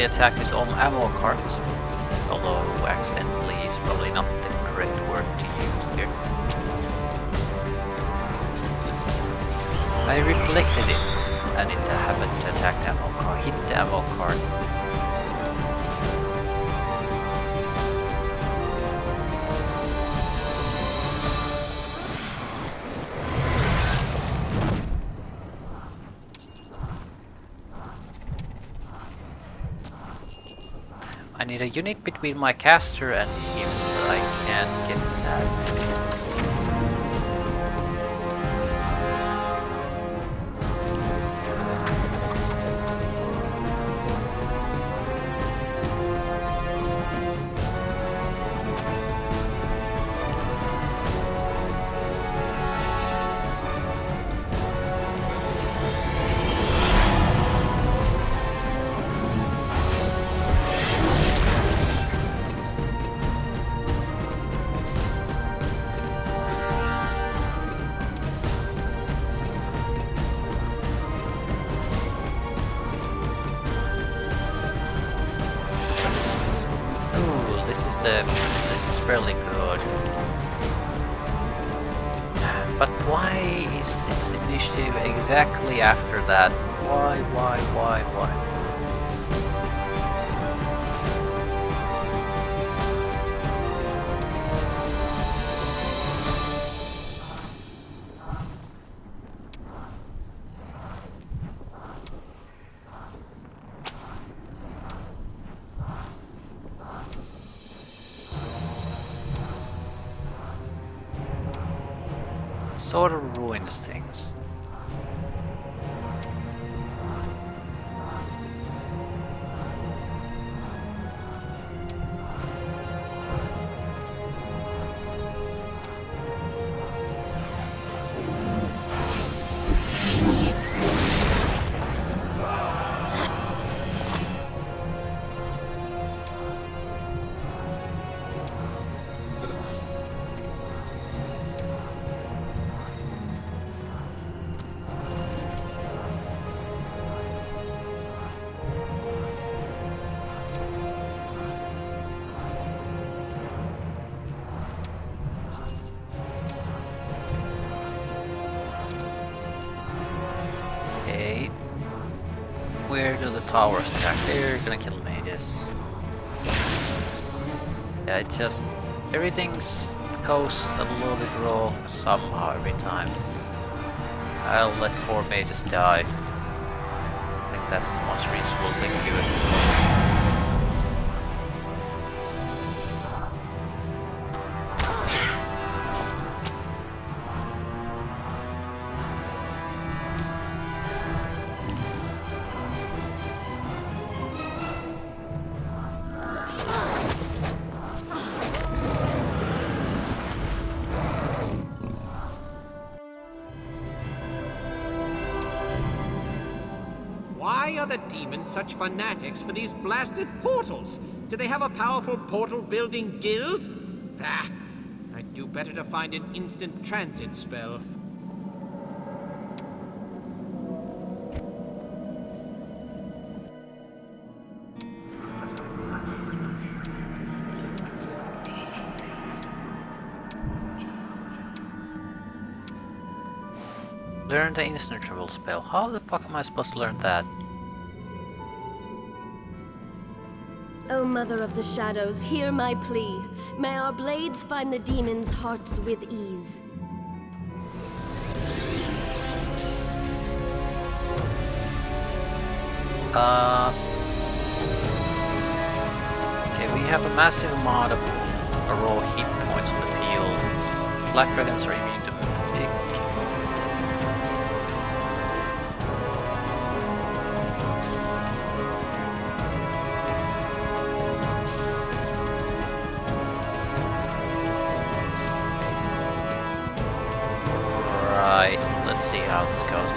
Attack his own ammo cart, although accidentally is probably not the correct word to use here. I reflected it, and it happened to attack the ammo cart, hit the ammo cart. I need a unit between my caster and him, but I can't get that. This is fairly good. But why is its initiative exactly after that? Why? Sort of ruins things. Where do the towers attack? They're gonna kill me, yes. Yeah, it just... everything goes a little bit wrong somehow every time. I'll let 4 mages die. I think that's the most reasonable thing to do. Why are the demons such fanatics for these blasted portals? Do they have a powerful portal building guild? Bah! I'd do better to find an instant transit spell. Learn the instant travel spell. How the fuck am I supposed to learn that? O Mother of the Shadows, hear my plea. May our blades find the demons' hearts with ease. Okay, we have a massive amount of raw hit points on the field. Black dragons are immune to magic. Right, let's see how this goes.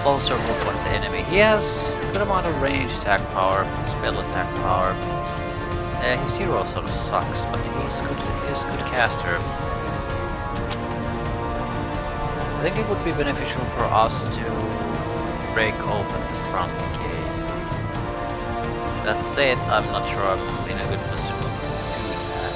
Closer look at the enemy. He has a good amount of range attack power, spell attack power. His hero sort of sucks, but he's a good caster. I think it would be beneficial for us to break open the front gate. That said, I'm not sure I'm in a good position to do that.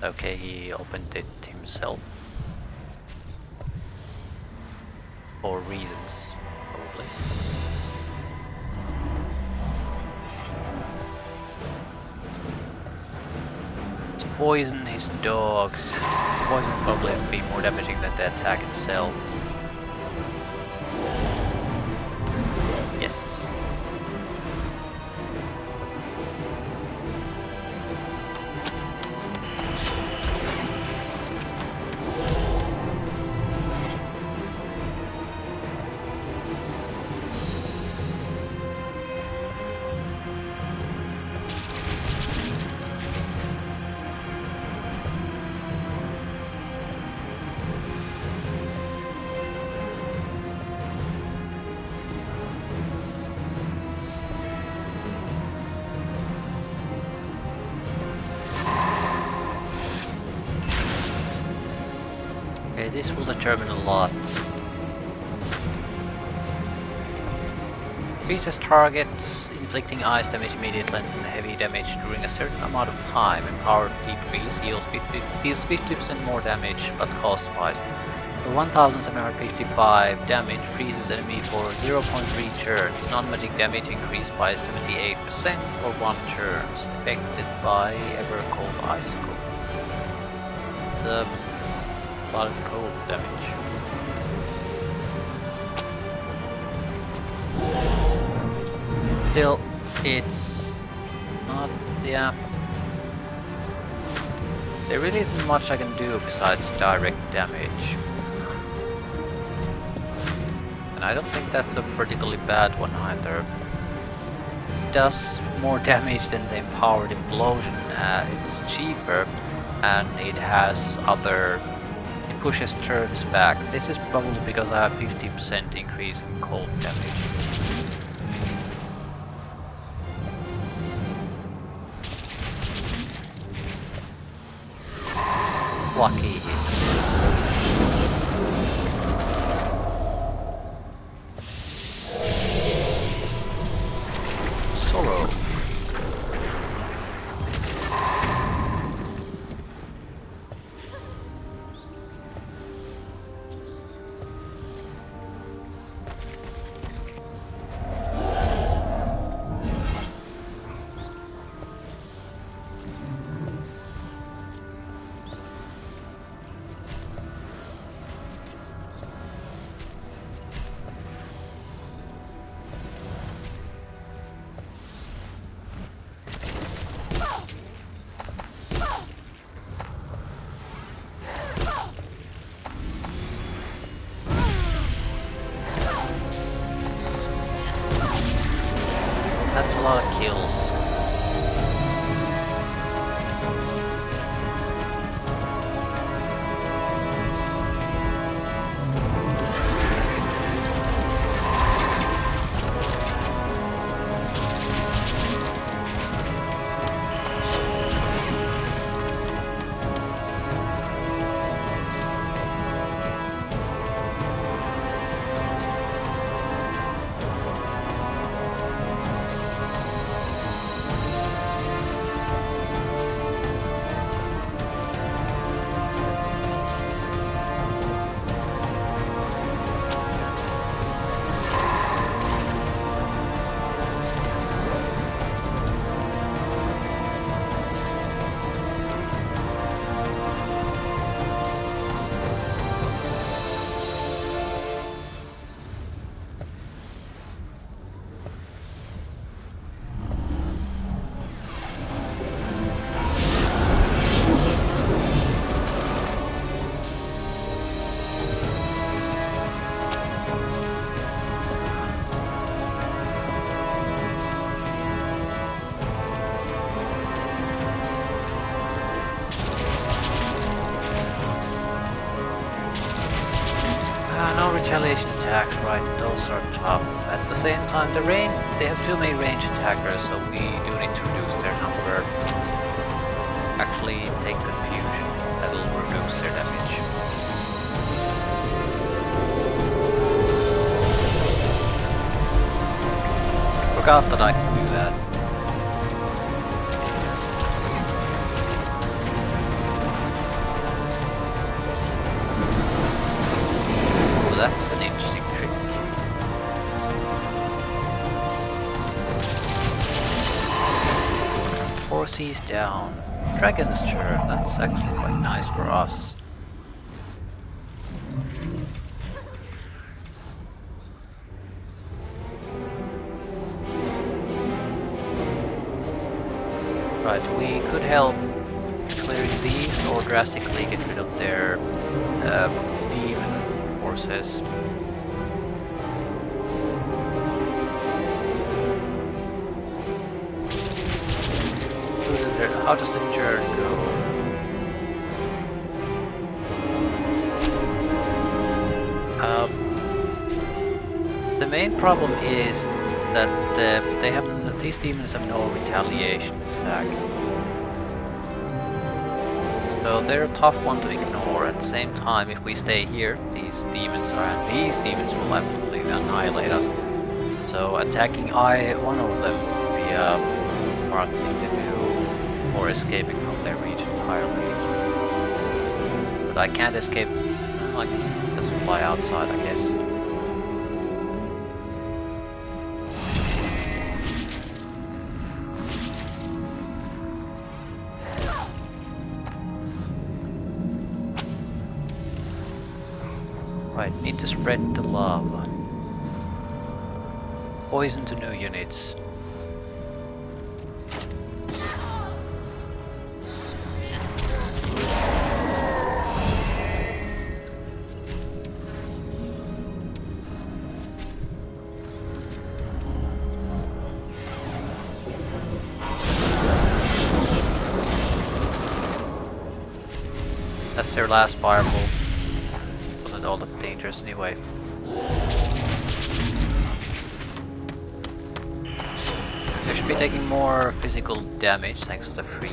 Okay, he opened it himself. For reasons, probably. It's poison his dogs. Poison will probably be more damaging than the attack itself. Yes. Okay, this will determine a lot. Increases targets, inflicting ice damage immediately and heavy damage during a certain amount of time. Empowered decrease deals 50% more damage, but cost-wise. For 1755 damage, freezes enemy for 0.3 turns. Non-magic damage increased by 78% for 1 turn. Affected by ever cold icicle. The lot of cold damage. Still, it's not, yeah. There really isn't much I can do besides direct damage. And I don't think that's a particularly bad one either. It does more damage than the Empowered Implosion. It's cheaper and it has other... it pushes turns back. This is probably because I have 50% increase in cold damage. Lucky hit. Sorrow. That's a lot of kills. retaliation attacks, right, those are tough. At the same time, they have too many range attackers, so we do need to reduce their number. Actually, take confusion, that'll reduce their damage. Forgot that I can do that. That's an interesting trick. Forces down. Dragon's turn. That's actually quite nice for us. Right, we could help clearing these or drastically get rid of their demon forces. How does the journey go? The main problem is that these demons have no retaliation attack. So they're a tough one to ignore. At the same time, if we stay here, these demons will absolutely annihilate us. So attacking one of them would be a smart thing to do, or escaping from their reach entirely. But I can't escape. Like, just fly outside, I guess. Right, need to spread the love. Poison to new units. That's their last fireball. Wasn't all that dangerous anyway. They should be taking more physical damage thanks to the freeze.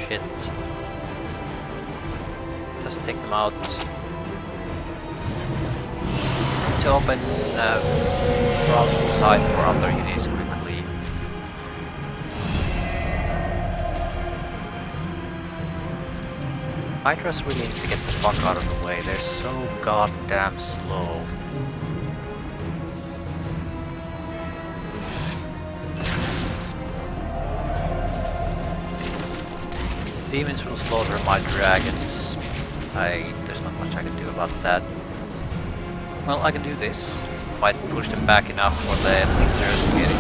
Shit. Just take them out. To open browse inside for other units quickly. Hydras really need to get the fuck out of the way, they're so goddamn slow. Demons will slaughter my dragons. There's not much I can do about that. Well, I can do this. Might push them back enough for the lasers to get it.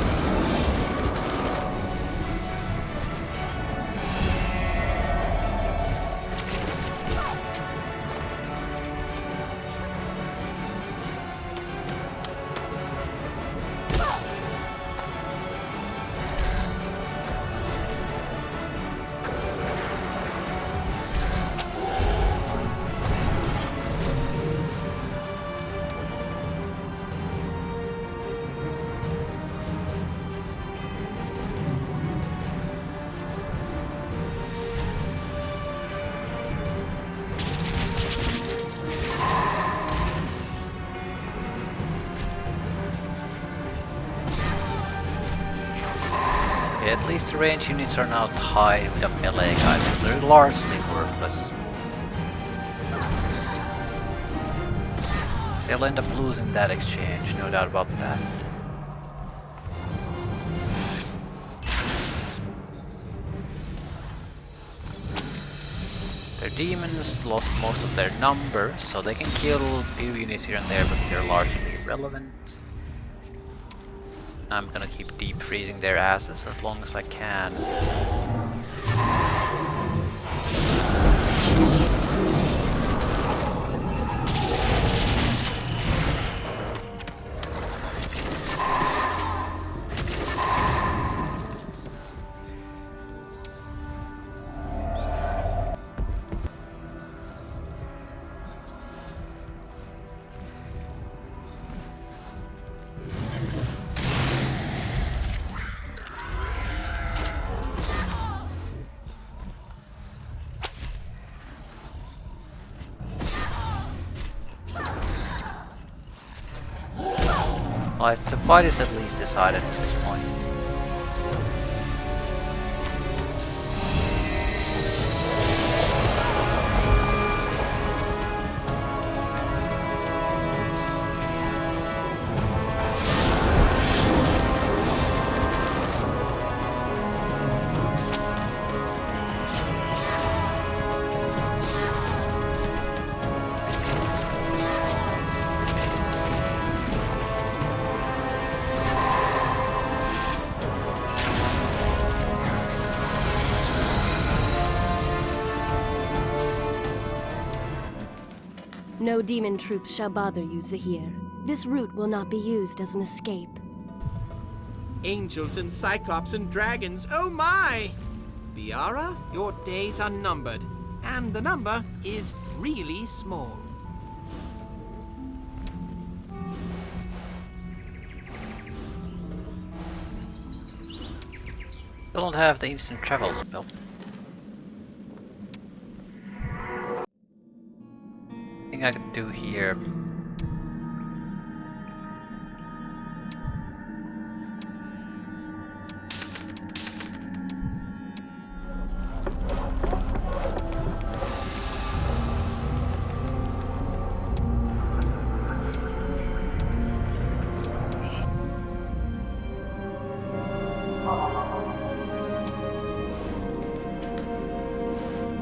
At least the range units are now tied with the melee guys, so they're largely worthless. They'll end up losing that exchange, no doubt about that. Their demons lost most of their numbers, so they can kill a few units here and there, but they're largely irrelevant. I'm gonna keep deep freezing their asses as long as I can. Right, the fight is at least decided at this point. No demon troops shall bother you, Zahir. This route will not be used as an escape. Angels and cyclops and dragons, oh my! Biara, your days are numbered. And the number is really small. Don't have the instant travel spell. Thing I can do here.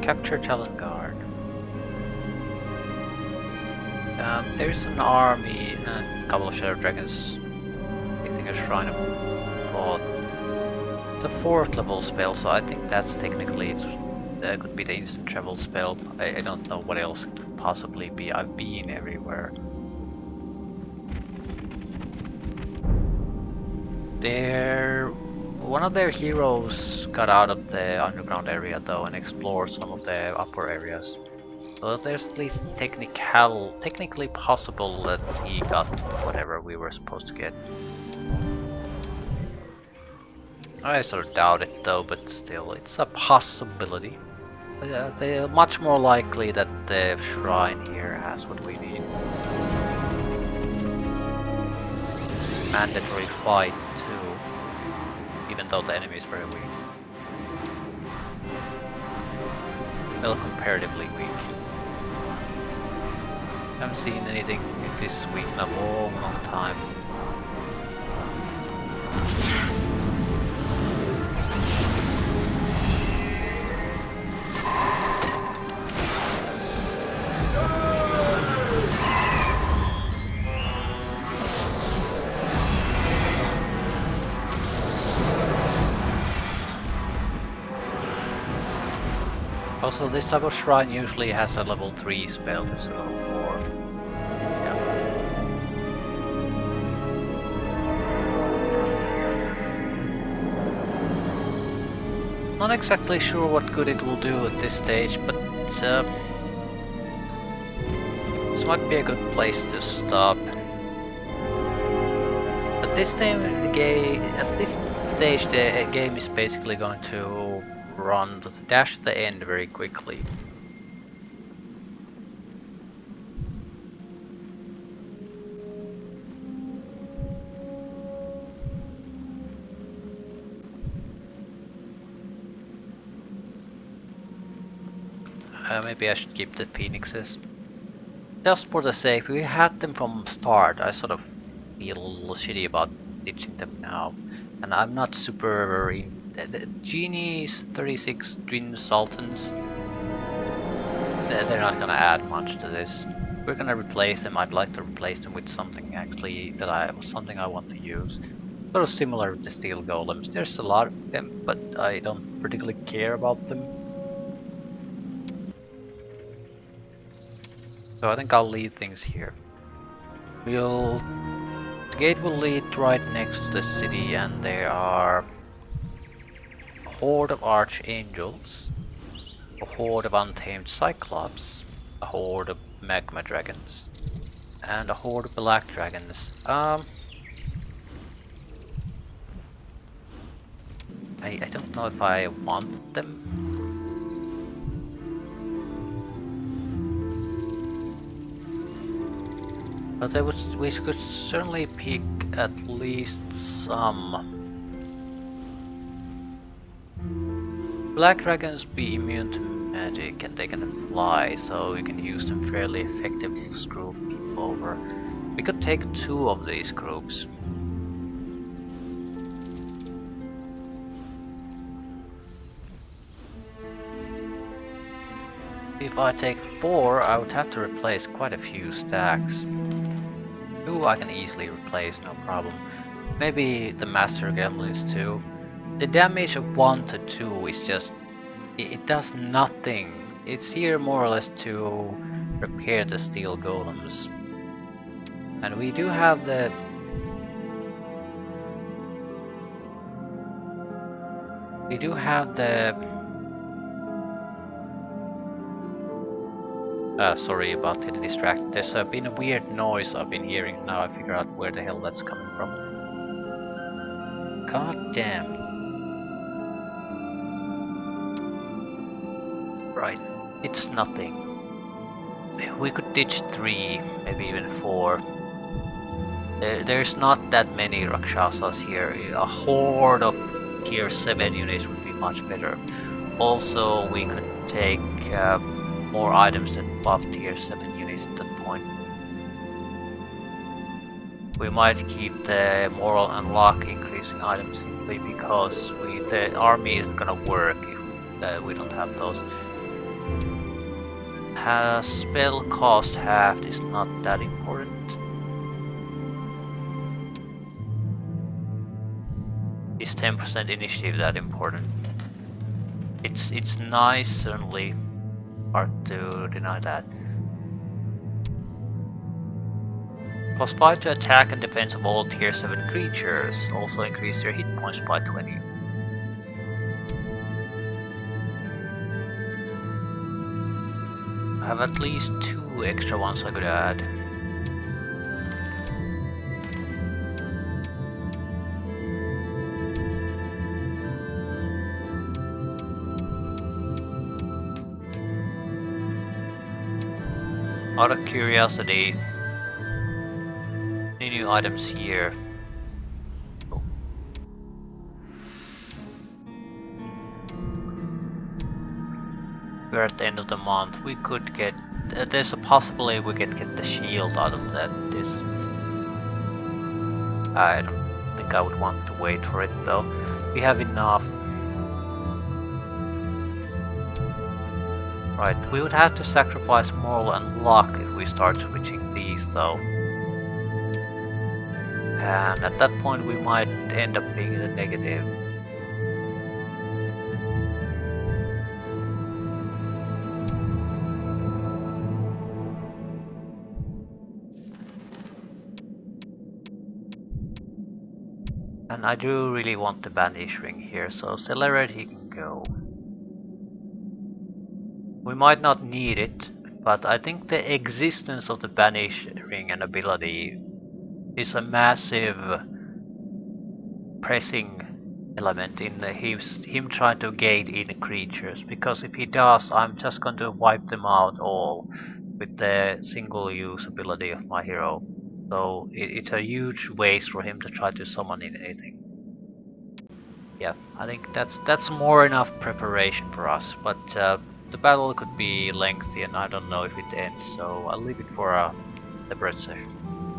Capture Talon Guard. There's an army and a couple of Shadow Dragons hitting a Shrine of Thought. The 4th level spell, so I think that's technically that could be the instant travel spell. I don't know what else it could possibly be. I've been everywhere. One of their heroes got out of the underground area though and explored some of the upper areas. So there's at least technically possible that he got whatever we were supposed to get. I sort of doubt it though, but still, it's a possibility. They're much more likely that the shrine here has what we need. Mandatory fight too, even though the enemy is very weak. Well, comparatively weak. Haven't seen anything this week in a long time. Also, this type of shrine usually has a level 3 spell, this is a level 4. Yeah. Not exactly sure what good it will do at this stage, but this might be a good place to stop. At this time, at this stage, the game is basically going to dash to the end very quickly. Maybe I should keep the phoenixes. just for the sake, we had them from start. I sort of feel a little shitty about ditching them now. And I'm not super the Genies, 36 Twin Sultans, they're not gonna add much to this. We're gonna replace them. I'd like to replace them with something actually something I want to use. Sort of similar to steel golems. There's a lot of them, but I don't particularly care about them. So I think I'll leave things here. The gate will lead right next to the city, and there are a horde of archangels, a horde of untamed cyclops, a horde of magma dragons, and a horde of black dragons. I don't know if I want them. But we could certainly pick at least some. Black dragons be immune to magic and they can fly, so we can use them fairly effectively to screw people over. We could take 2 of these groups. If I take 4, I would have to replace quite a few stacks. 2 I can easily replace, no problem. Maybe the Master Gremlins too. The damage of 1 to 2 is just... it does nothing. It's here more or less to repair the steel golems. And we do have the... sorry about getting distracted. There's been a weird noise I've been hearing. Now I figure out where the hell that's coming from. God damn. Right, it's nothing. We could ditch 3, maybe even 4. There's not that many Rakshasas here. A horde of tier 7 units would be much better. Also, we could take more items than above tier 7 units at that point. We might keep the moral and luck increasing items simply because the army isn't gonna work if we don't have those. Spell cost halved is not that important. Is 10% initiative that important? It's nice, certainly. Hard to deny that. +5 to attack and defense of all tier 7 creatures. Also increase their hit points by 20. I have at least 2 extra ones I could add. Out of curiosity, any new items here? Oh. We're at the end of the month. We could get. There's a possibility we can get the shield out of this. I don't think I would want to wait for it though. We have enough. Right, we would have to sacrifice moral and luck if we start switching these though. And at that point we might end up being in the negative. And I do really want the banish ring here, so celerity can go. We might not need it, but I think the existence of the banish ring and ability is a massive pressing element in him trying to gate in creatures, because if he does, I'm just going to wipe them out all with the single use ability of my hero. So it's a huge waste for him to try to summon in anything. Yeah, I think that's more enough preparation for us, but the battle could be lengthy and I don't know if it ends, so I'll leave it for a separate session.